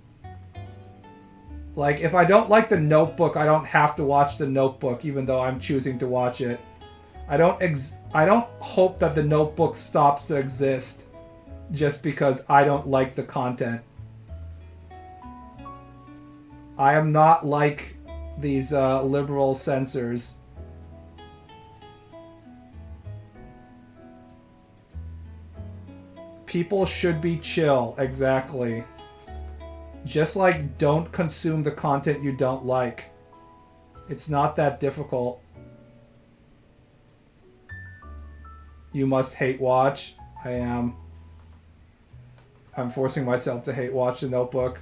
Like, if I don't like The Notebook, I don't have to watch The Notebook, even though I'm choosing to watch it. I don't hope that The Notebook stops to exist just because I don't like the content. I am not like these liberal censors. People should be chill, exactly. Just like don't consume the content you don't like. It's not that difficult. You must hate watch. I am. I'm forcing myself to hate watch The Notebook.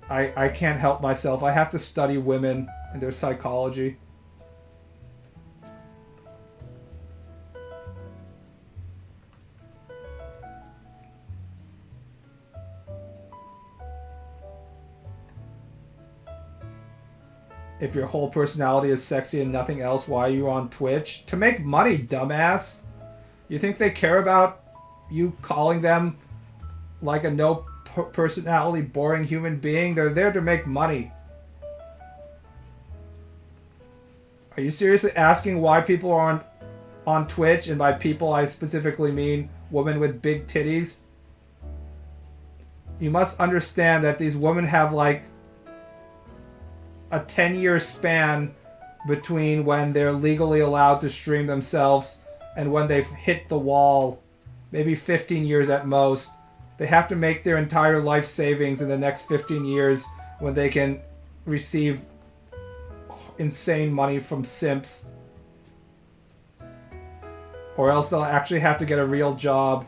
I can't help myself. I have to study women and their psychology. If your whole personality is sexy and nothing else, why are you on Twitch? To make money, dumbass. You think they care about you calling them like a no personality, boring human being? They're there to make money. Are you seriously asking why people are on Twitch? And by people, I specifically mean women with big titties. You must understand that these women have like a 10-year span between when they're legally allowed to stream themselves and when they've hit the wall. Maybe 15 years at most. They have to make their entire life savings in the next 15 years when they can receive insane money from simps. Or else they'll actually have to get a real job.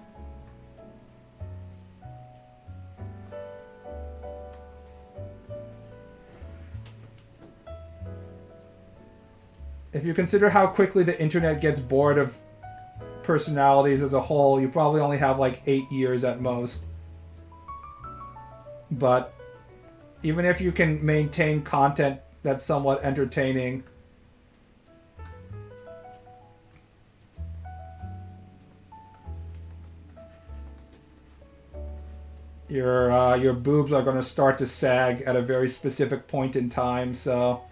If you consider how quickly the internet gets bored of personalities as a whole, you probably only have like 8 years at most. But even if you can maintain content that's somewhat entertaining, your boobs are going to start to sag at a very specific point in time. So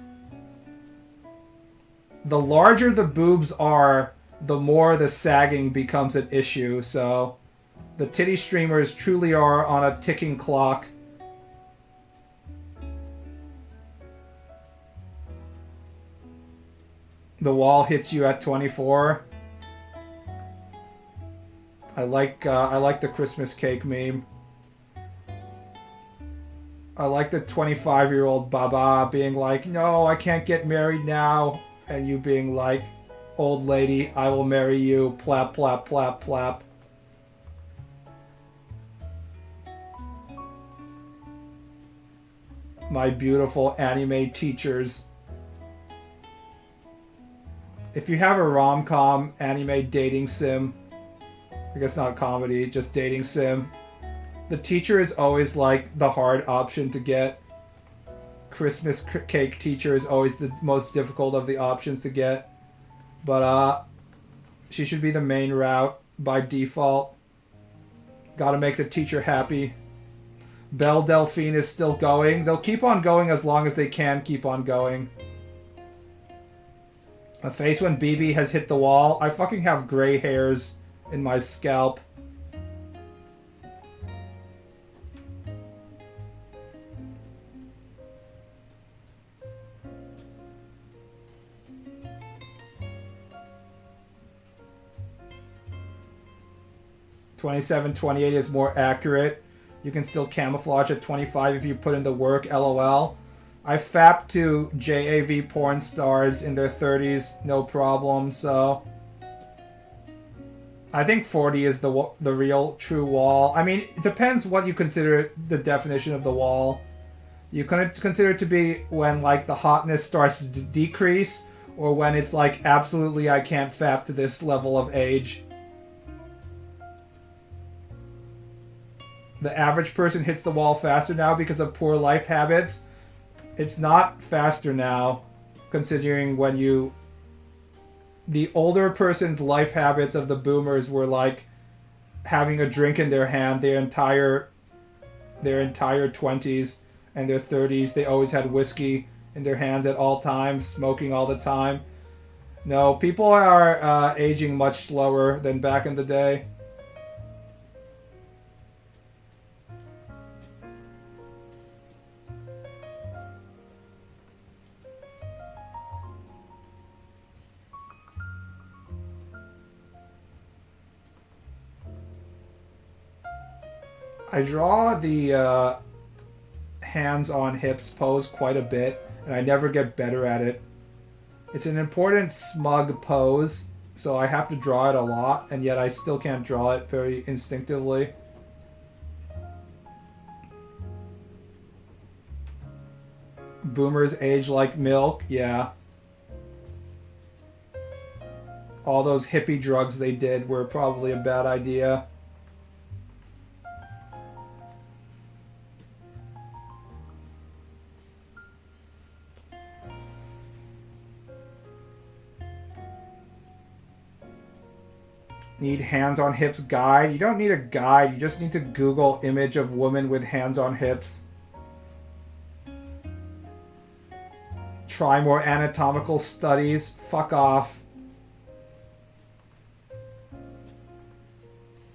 the larger the boobs are, the more the sagging becomes an issue. So the titty streamers truly are on a ticking clock. The wall hits you at 24. I like the Christmas cake meme. I like the 25-year-old Baba being like, "No, I can't get married now," and you being like, "Old lady, I will marry you." Plap plap plap plap. My beautiful anime teachers. If you have a rom-com anime dating sim, I guess not comedy, just dating sim, the teacher is always like the hard option to get. Christmas cake teacher is always the most difficult of the options to get. But she should be the main route by default. Gotta make the teacher happy. Belle Delphine is still going. They'll keep on going as long as they can keep on going. A face when BB has hit the wall. I fucking have gray hairs in my scalp. $27.28 is more accurate. You can still camouflage at 25 if you put in the work, lol. I fapped to JAV porn stars in their 30s, no problem, so... I think 40 is the real true wall. I mean, it depends what you consider the definition of the wall. You can consider it to be when, like, the hotness starts to decrease, or when it's like, absolutely I can't fap to this level of age. The average person hits the wall faster now because of poor life habits. It's not faster now, considering when you... The older person's life habits of the boomers were like having a drink in their hand their entire 20s and their 30s. They always had whiskey in their hands at all times, smoking all the time. No, people are aging much slower than back in the day. I draw the hands on hips pose quite a bit, and I never get better at it. It's an important smug pose, so I have to draw it a lot, and yet I still can't draw it very instinctively. Boomers age like milk, yeah. All those hippie drugs they did were probably a bad idea. Need hands on hips guide? You don't need a guide, you just need to Google image of woman with hands on hips. Try more anatomical studies. Fuck off.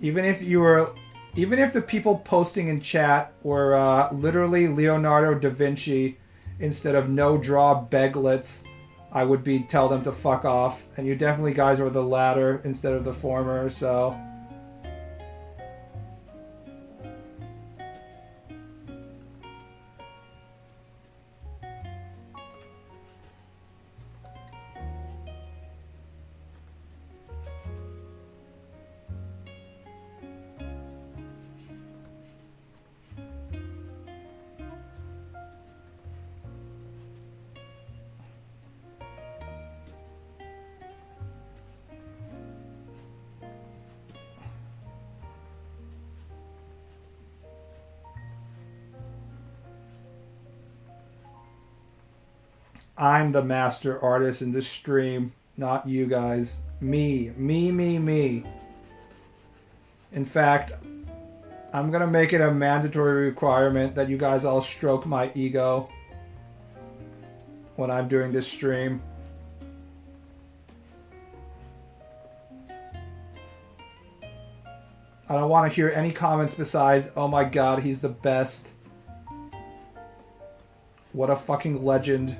Even if the people posting in chat were literally Leonardo da Vinci instead of no draw beglets, I would tell them to fuck off. And you definitely guys are the latter instead of the former, so... I'm the master artist in this stream, not you guys. Me. In fact, I'm gonna make it a mandatory requirement that you guys all stroke my ego when I'm doing this stream. I don't want to hear any comments besides, oh my god, he's the best. What a fucking legend.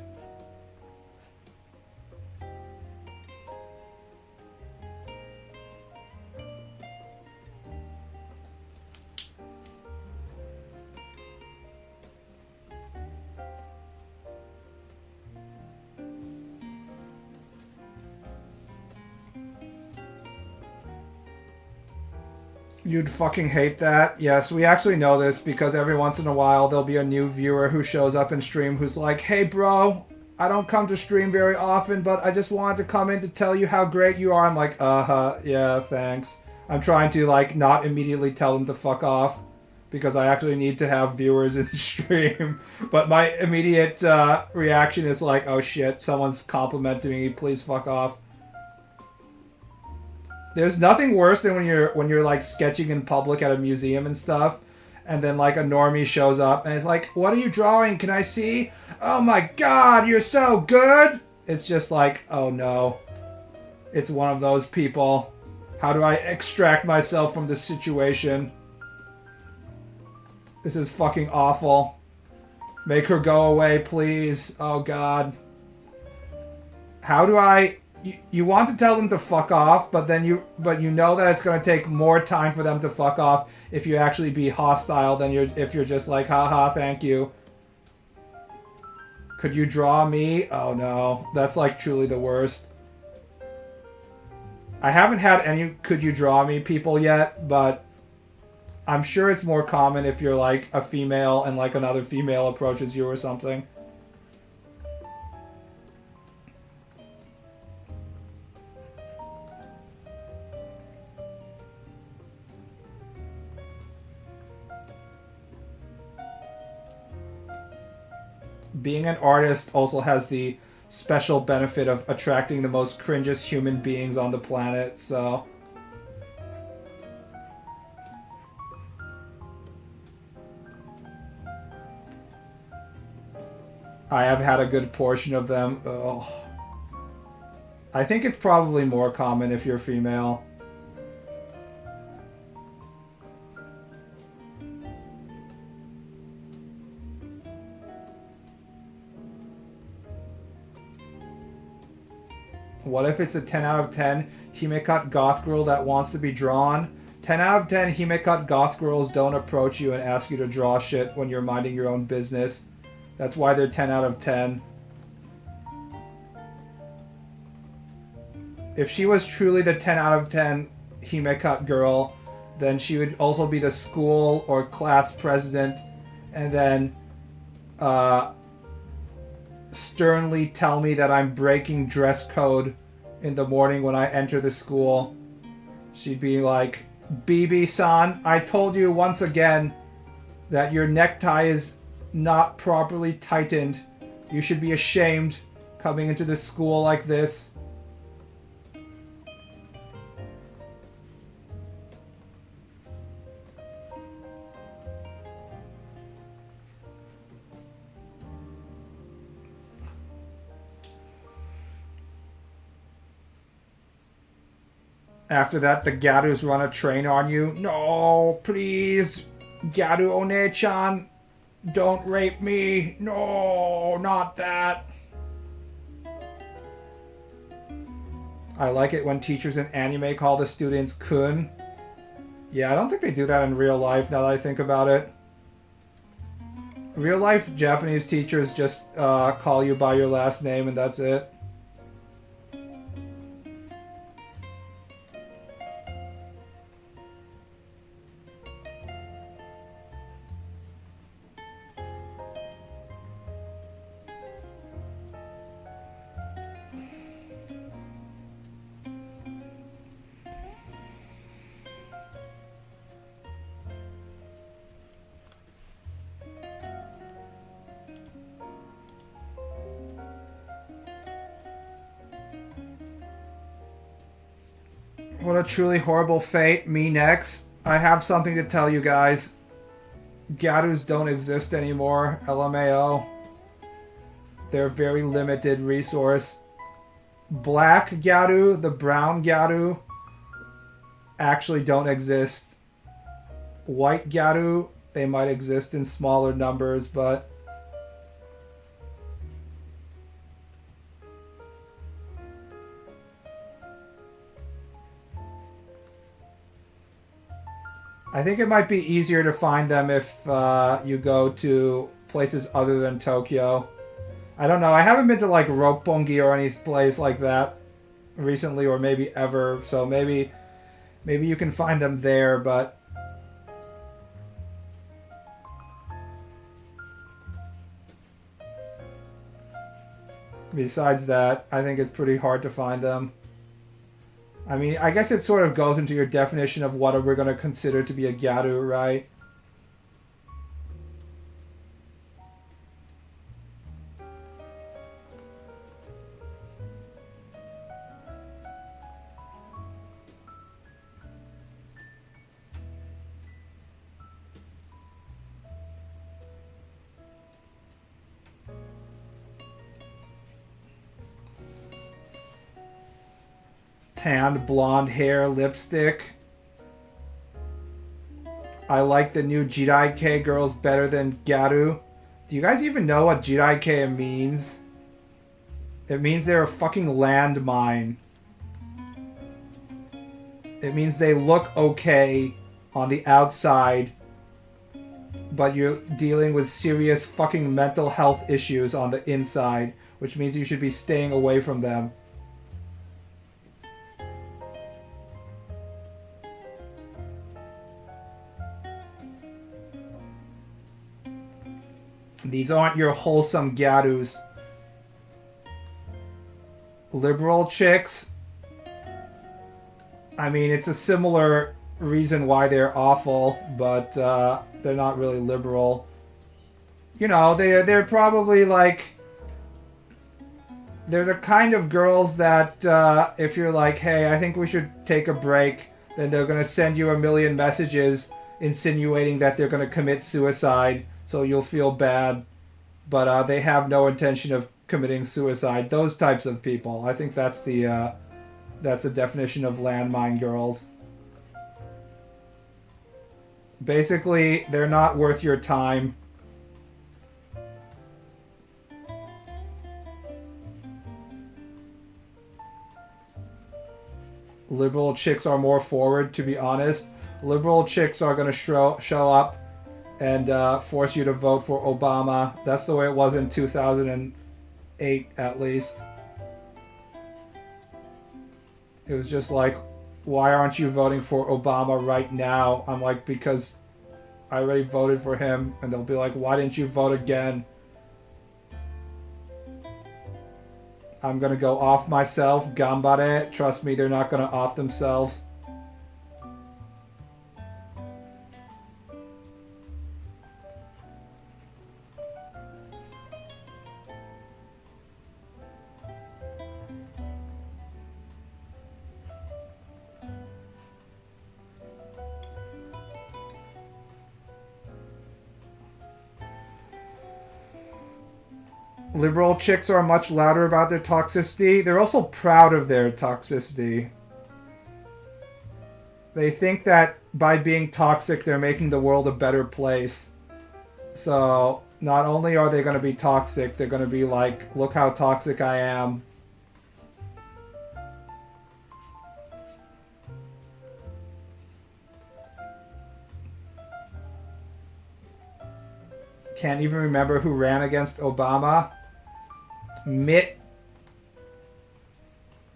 You'd fucking hate that. Yes, we actually know this because every once in a while there'll be a new viewer who shows up in stream who's like, hey bro, I don't come to stream very often, but I just wanted to come in to tell you how great you are. I'm like, yeah, thanks. I'm trying to like not immediately tell them to fuck off because I actually need to have viewers in the stream. But my immediate reaction is like, oh shit, someone's complimenting me, please fuck off. There's nothing worse than when you're like sketching in public at a museum and stuff, and then like a normie shows up and it's like, what are you drawing? Can I see? Oh my god, you're so good! It's just like, oh no. It's one of those people. How do I extract myself from this situation? This is fucking awful. Make her go away, please. Oh god. How do I... You want to tell them to fuck off, but you know that it's going to take more time for them to fuck off if you actually be hostile than if you're just like, haha, thank you. Could you draw me? Oh no, that's like truly the worst. I haven't had any could you draw me people yet, but I'm sure it's more common if you're like a female and like another female approaches you or something. Being an artist also has the special benefit of attracting the most cringeous human beings on the planet, so... I have had a good portion of them. Ugh. I think it's probably more common if you're female. What if it's a 10 out of 10 Himecut goth girl that wants to be drawn? 10 out of 10 Himecut goth girls don't approach you and ask you to draw shit when you're minding your own business. That's why they're 10 out of 10. If she was truly the 10 out of 10 Himecut girl, then she would also be the school or class president and then sternly tell me that I'm breaking dress code in the morning when I enter the school. She'd be like, BB-san, I told you once again that your necktie is not properly tightened. You should be ashamed coming into this school like this. After that, the Gadus run a train on you. No, please, Gadu One-chan, don't rape me. No, not that. I like it when teachers in anime call the students kun. Yeah, I don't think they do that in real life now that I think about it. Real life Japanese teachers just call you by your last name and that's it. What a truly horrible fate. Me next. I have something to tell you guys. Gyarus don't exist anymore, LMAO. They're a very limited resource. Black Gyaru, the brown Gyaru, actually don't exist. White Gyaru, they might exist in smaller numbers, but I think it might be easier to find them if you go to places other than Tokyo. I don't know. I haven't been to like Roppongi or any place like that recently, or maybe ever. So maybe you can find them there. But besides that, I think it's pretty hard to find them. I mean, I guess it sort of goes into your definition of what we're going to consider to be a Gyaru, right? Tanned blonde hair lipstick. I like the new Jiraike girls better than Gyaru. Do you guys even know what Jiraike means? It means they're a fucking landmine. It means they look okay on the outside, but you're dealing with serious fucking mental health issues on the inside, which means you should be staying away from them. These aren't your wholesome Gyarus. Liberal chicks. I mean, it's a similar reason why they're awful, but they're not really liberal. You know, they're probably like... They're the kind of girls that if you're like, hey, I think we should take a break, then they're going to send you a million messages insinuating that they're going to commit suicide. So you'll feel bad, but they have no intention of committing suicide. Those types of people. I think that's the definition of landmine girls. Basically, they're not worth your time. Liberal chicks are more forward, to be honest. Liberal chicks are going to show up and force you to vote for Obama. That's the way it was in 2008, at least. It was just like, why aren't you voting for Obama right now? I'm like, because I already voted for him. And they'll be like, why didn't you vote again? I'm going to go off myself. Gambare. Trust me, they're not going to off themselves. Liberal chicks are much louder about their toxicity. They're also proud of their toxicity. They think that by being toxic, they're making the world a better place. So, not only are they going to be toxic, they're going to be like, look how toxic I am. Can't even remember who ran against Obama. Mitt.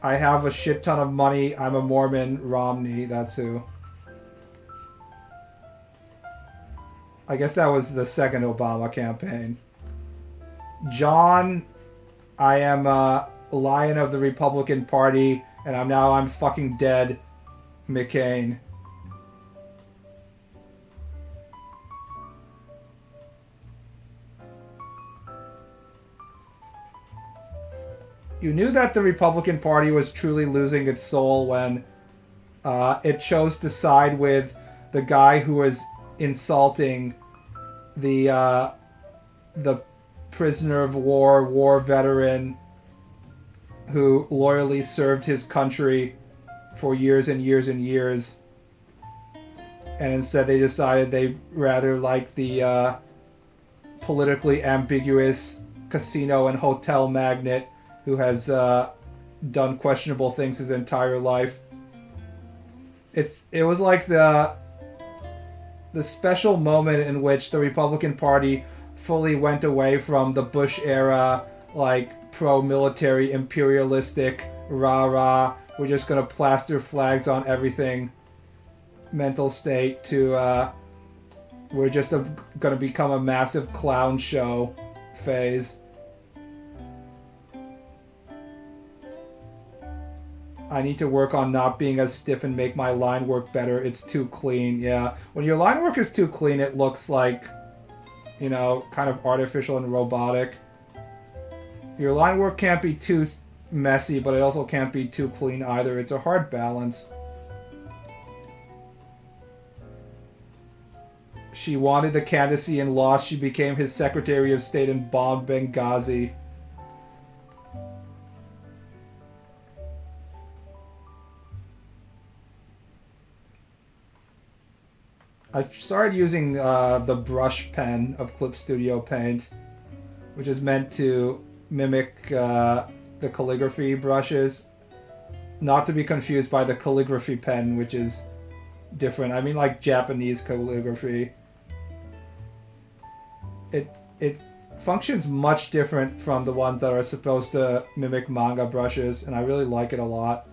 I have a shit ton of money. I'm a Mormon. Romney. That's who. I guess that was the second Obama campaign. John. I am a lion of the Republican Party, and I'm fucking dead. McCain. You knew that the Republican Party was truly losing its soul when it chose to side with the guy who was insulting the prisoner of war veteran who loyally served his country for years and years and years, and instead they decided they rather like the politically ambiguous casino and hotel magnate who has done questionable things his entire life. It was like the special moment in which the Republican Party fully went away from the Bush era, like pro-military imperialistic rah-rah, we're just gonna plaster flags on everything mental state, to we're just gonna become a massive clown show phase. I need to work on not being as stiff and make my line work better. It's too clean. Yeah. When your line work is too clean, it looks like, you know, kind of artificial and robotic. Your line work can't be too messy, but it also can't be too clean either. It's a hard balance. She wanted the candidacy and lost. She became his Secretary of State and bombed Benghazi. I started using the brush pen of Clip Studio Paint, which is meant to mimic the calligraphy brushes, not to be confused by the calligraphy pen, which is different. I mean, like Japanese calligraphy. It functions much different from the ones that are supposed to mimic manga brushes, and I really like it a lot.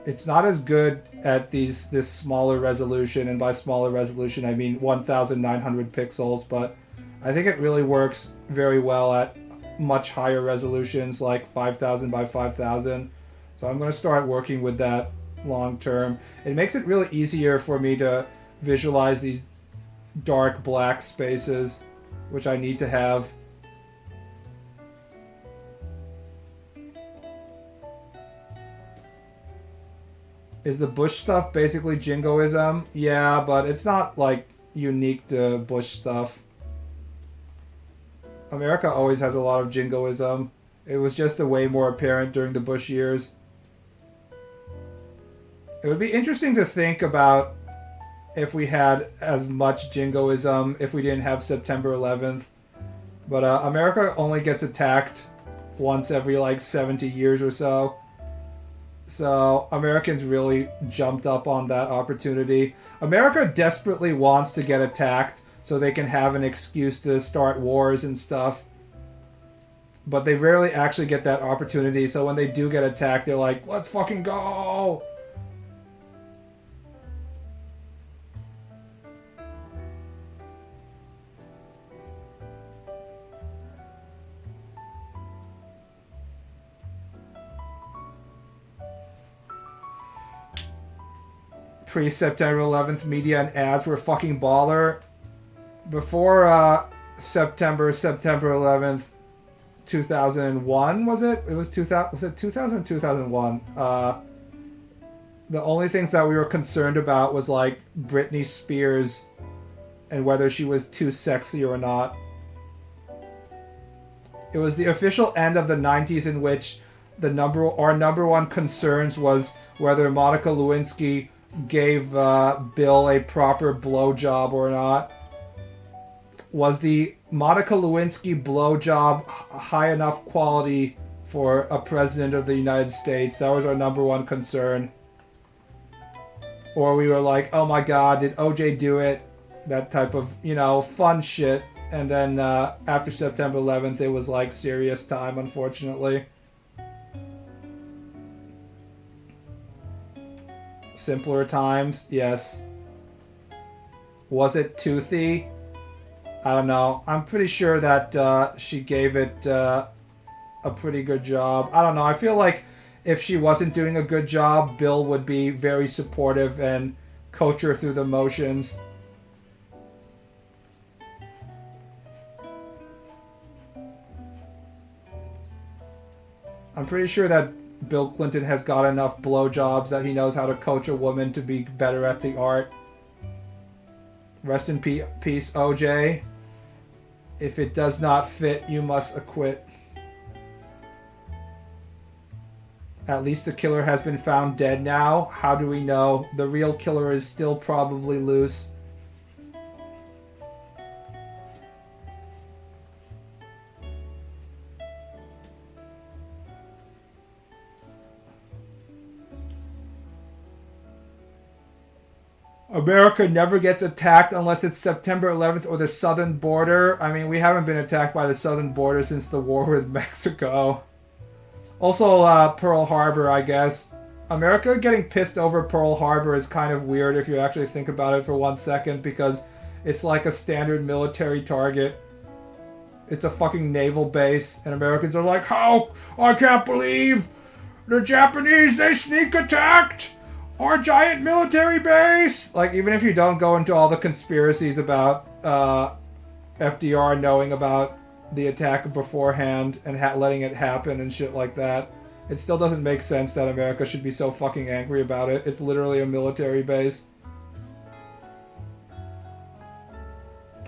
It's not as good at this smaller resolution, and by smaller resolution I mean 1900 pixels, but I think it really works very well at much higher resolutions like 5000 by 5000. So I'm going to start working with that long term. It makes it really easier for me to visualize these dark black spaces, which I need to have. Is the Bush stuff basically jingoism? Yeah, but it's not like unique to Bush stuff. America always has a lot of jingoism. It was just a way more apparent during the Bush years. It would be interesting to think about if we had as much jingoism if we didn't have September 11th. But America only gets attacked once every like 70 years or so. So Americans really jumped up on that opportunity. America desperately wants to get attacked so they can have an excuse to start wars and stuff. But they rarely actually get that opportunity, so when they do get attacked, they're like, let's fucking go! Pre-September 11th media and ads were fucking baller. Before September 11th, 2001, was it? It was 2000. Was it 2000 or 2001? The only things that we were concerned about was like Britney Spears and whether she was too sexy or not. It was the official end of the 90s in which our number one concerns was whether Monica Lewinsky gave Bill a proper blowjob or not. Was the Monica Lewinsky blowjob high enough quality for a president of the United States? That was our number one concern. Or we were like, oh my god, did OJ do it? That type of, you know, fun shit. And then after September 11th, it was like serious time, unfortunately. Simpler times, yes. Was it toothy? I don't know. I'm pretty sure that she gave it a pretty good job. I don't know. I feel like if she wasn't doing a good job, Bill would be very supportive and coach her through the motions. I'm pretty sure that Bill Clinton has got enough blowjobs that he knows how to coach a woman to be better at the art. Rest in peace, OJ. If it does not fit, you must acquit. At least the killer has been found dead now. How do we know? The real killer is still probably loose. America never gets attacked unless it's September 11th or the southern border. I mean, we haven't been attacked by the southern border since the war with Mexico. Also, Pearl Harbor, I guess. America getting pissed over Pearl Harbor is kind of weird if you actually think about it for 1 second, because it's like a standard military target. It's a fucking naval base, and Americans are like, how? I can't believe the Japanese, they sneak attacked our giant military base! Like, even if you don't go into all the conspiracies about FDR knowing about the attack beforehand and letting it happen and shit like that, it still doesn't make sense that America should be so fucking angry about it. It's literally a military base.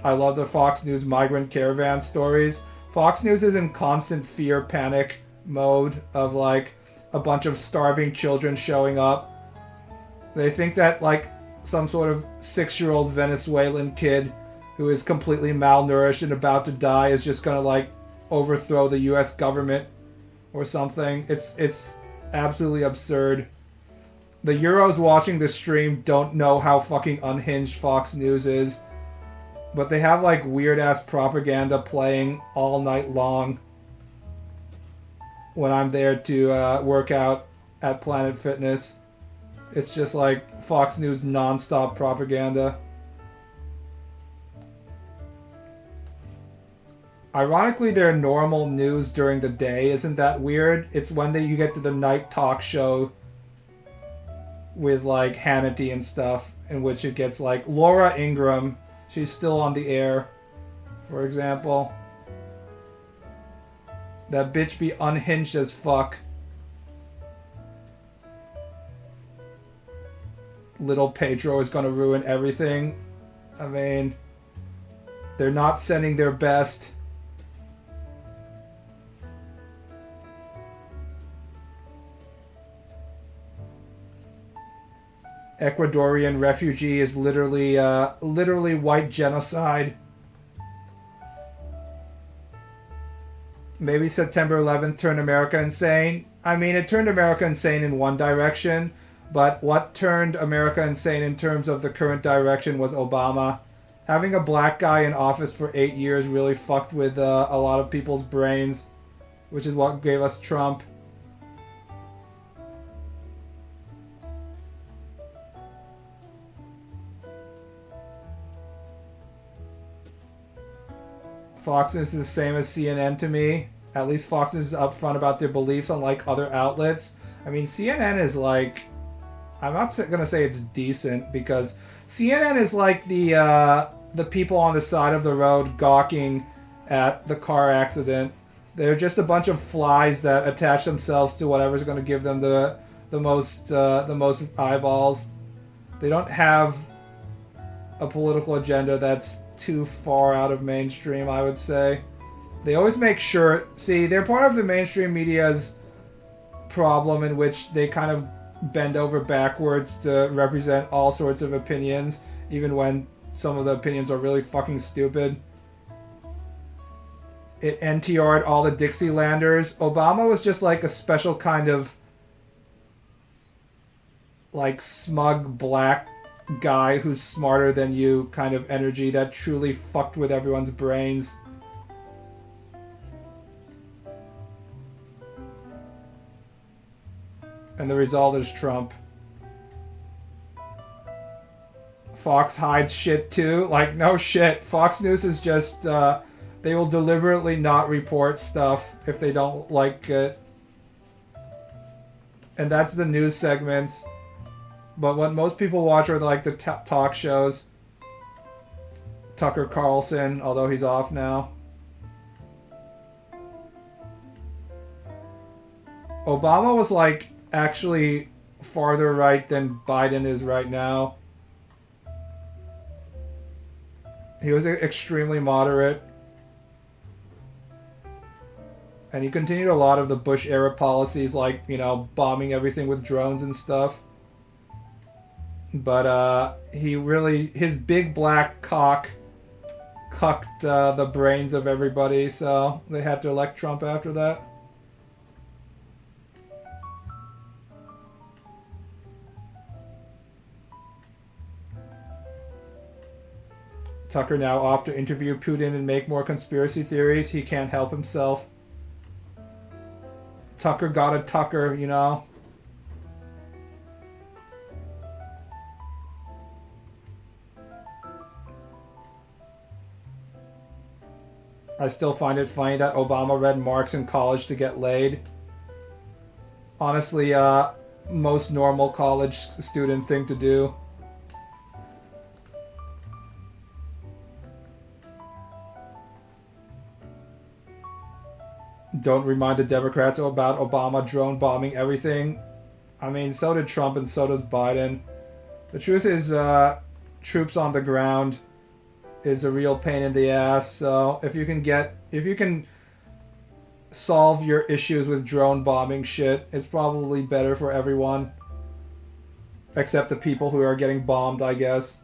I love the Fox News migrant caravan stories. Fox News is in constant fear panic mode of like a bunch of starving children showing up. They think that like some sort of 6-year-old Venezuelan kid who is completely malnourished and about to die is just gonna like overthrow the US government or something. It's absolutely absurd. The Euros watching the stream don't know how fucking unhinged Fox News is, but they have like weird ass propaganda playing all night long when I'm there to work out at Planet Fitness. It's just like Fox News non-stop propaganda. Ironically, their normal news during the day isn't that weird. It's when you get to the night talk show with like Hannity and stuff, in which it gets like Laura Ingraham. She's still on the air, for example. That bitch be unhinged as fuck. Little Pedro is gonna ruin everything. I mean, they're not sending their best. Ecuadorian refugee is literally white genocide. Maybe September 11th turned America insane. I mean, it turned America insane in one direction, but what turned America insane in terms of the current direction was Obama. Having a black guy in office for 8 years really fucked with a lot of people's brains, which is what gave us Trump. Fox News is the same as CNN to me. At least Fox News is upfront about their beliefs, unlike other outlets. I mean, CNN is like... I'm not going to say it's decent, because CNN is like the people on the side of the road gawking at the car accident. They're just a bunch of flies that attach themselves to whatever's going to give them the most eyeballs. They don't have a political agenda that's too far out of mainstream, I would say. They always make sure... See, they're part of the mainstream media's problem, in which they kind of bend over backwards to represent all sorts of opinions, even when some of the opinions are really fucking stupid. It NTR'd all the Dixielanders. Obama was just like a special kind of like smug black guy who's smarter than you kind of energy that truly fucked with everyone's brains. And the result is Trump. Fox hides shit too. Like, no shit. Fox News is just, they will deliberately not report stuff if they don't like it. And that's the news segments. But what most people watch are like the talk shows. Tucker Carlson, although he's off now. Obama was like actually farther right than Biden is right now. He was extremely moderate, and he continued a lot of the Bush era policies, like, you know, bombing everything with drones and stuff. But he really, his big black cock cucked the brains of everybody, so they had to elect Trump after that. Tucker now off to interview Putin and make more conspiracy theories. He can't help himself. Tucker got a Tucker, you know. I still find it funny that Obama read Marx in college to get laid. Honestly, most normal college student thing to do. Don't remind the Democrats about Obama drone bombing everything. I mean, so did Trump and so does Biden. The truth is, troops on the ground is a real pain in the ass. So if you can solve your issues with drone bombing shit, it's probably better for everyone. Except the people who are getting bombed, I guess.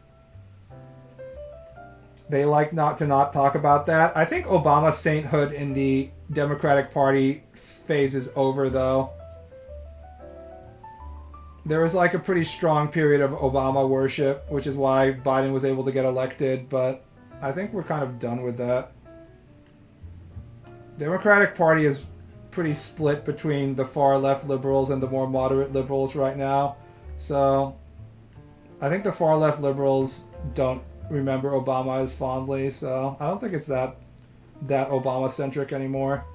They like not talk about that. I think Obama's sainthood in the Democratic Party phase is over, though. There was like a pretty strong period of Obama worship, which is why Biden was able to get elected, but I think we're kind of done with that. Democratic Party is pretty split between the far left liberals and the more moderate liberals right now. So I think the far left liberals don't remember Obama as fondly, so I don't think it's that Obama centric anymore.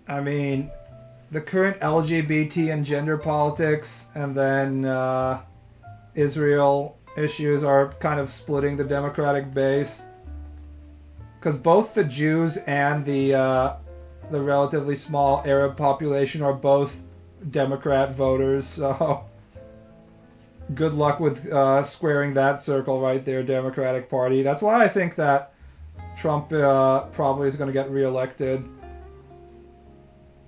I mean, the current LGBT and gender politics, and then Israel issues are kind of splitting the Democratic base. Because both the Jews and the relatively small Arab population are both Democrat voters, so good luck with squaring that circle right there, Democratic Party. That's why I think that Trump probably is going to get reelected.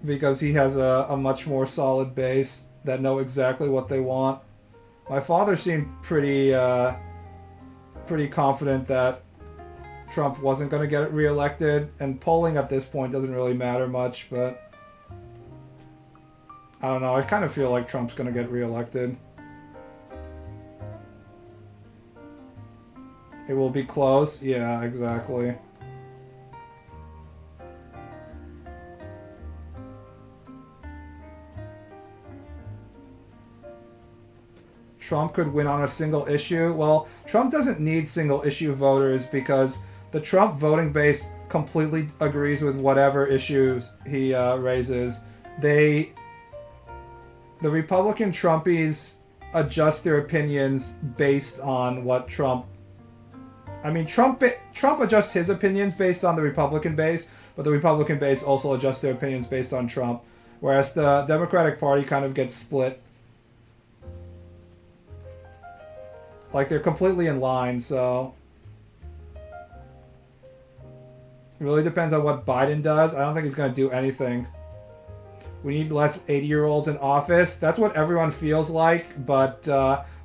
Because he has a much more solid base that know exactly what they want. My father seemed pretty confident that Trump wasn't going to get reelected, and polling at this point doesn't really matter much, but I don't know, I kind of feel like Trump's going to get reelected. It will be close? Yeah, exactly. Trump could win on a single issue. Well, Trump doesn't need single issue voters because the Trump voting base completely agrees with whatever issues he raises. The Republican Trumpies adjust their opinions based on what Trump. I mean, Trump adjusts his opinions based on the Republican base, but the Republican base also adjusts their opinions based on Trump. Whereas the Democratic Party kind of gets split. Like, they're completely in line, so it really depends on what Biden does. I don't think he's going to do anything. We need less 80-year-olds in office. That's what everyone feels like, but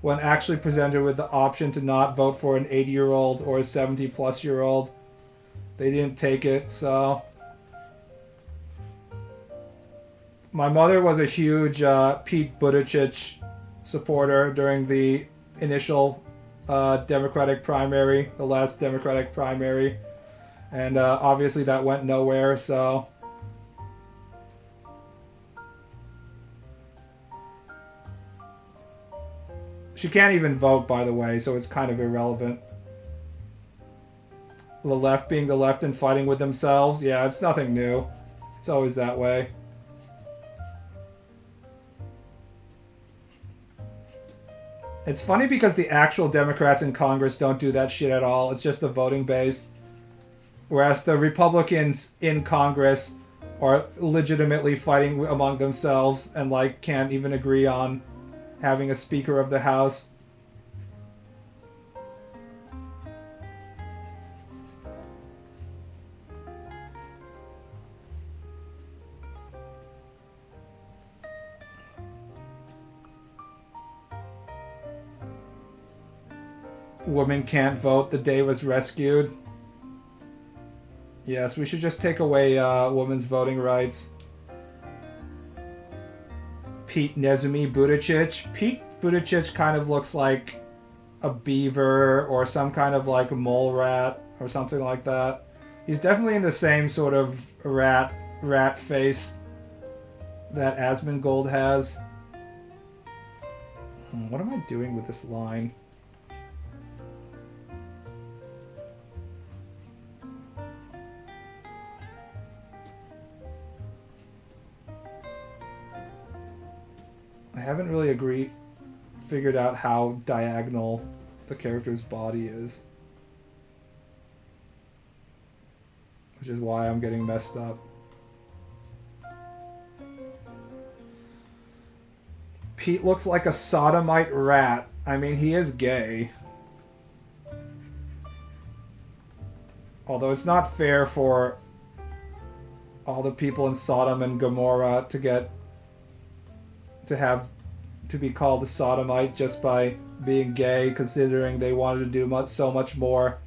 when actually presented with the option to not vote for an 80-year-old or a 70-plus-year-old, they didn't take it, so... My mother was a huge Pete Buttigieg supporter during the initial Democratic primary, the last Democratic primary, and obviously that went nowhere, so she can't even vote, by the way, so it's kind of irrelevant. The left being the left and fighting with themselves. Yeah, it's nothing new. It's always that way. It's funny because the actual Democrats in Congress don't do that shit at all. It's just the voting base. Whereas the Republicans in Congress are legitimately fighting among themselves and like can't even agree on having a Speaker of the House. Women can't vote. The day was rescued. Yes, we should just take away women's voting rights. Pete Nezumi Buttigieg. Pete Buttigieg kind of looks like a beaver or some kind of like mole rat or something like that. He's definitely in the same sort of rat face that Asmongold has. What am I doing with this line? I haven't really figured out how diagonal the character's body is. Which is why I'm getting messed up. Pete looks like a sodomite rat. I mean, he is gay. Although it's not fair for all the people in Sodom and Gomorrah to be called a sodomite just by being gay, considering they wanted to do so much more.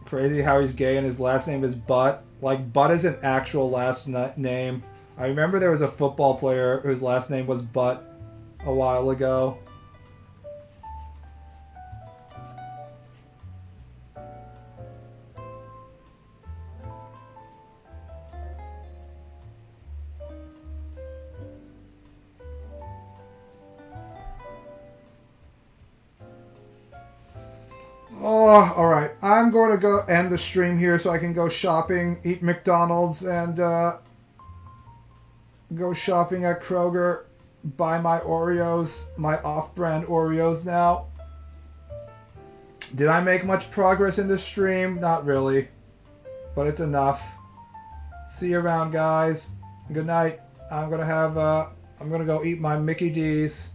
Crazy how he's gay and his last name is Butt. Like, Butt is an actual last name. I remember there was a football player whose last name was Butt a while ago. Oh, alright. I'm going to go end the stream here so I can go shopping, eat McDonald's, and go shopping at Kroger, buy my Oreos, my off-brand Oreos now. Did I make much progress in this stream? Not really. But it's enough. See you around, guys. Good night. I'm gonna go eat my Mickey D's.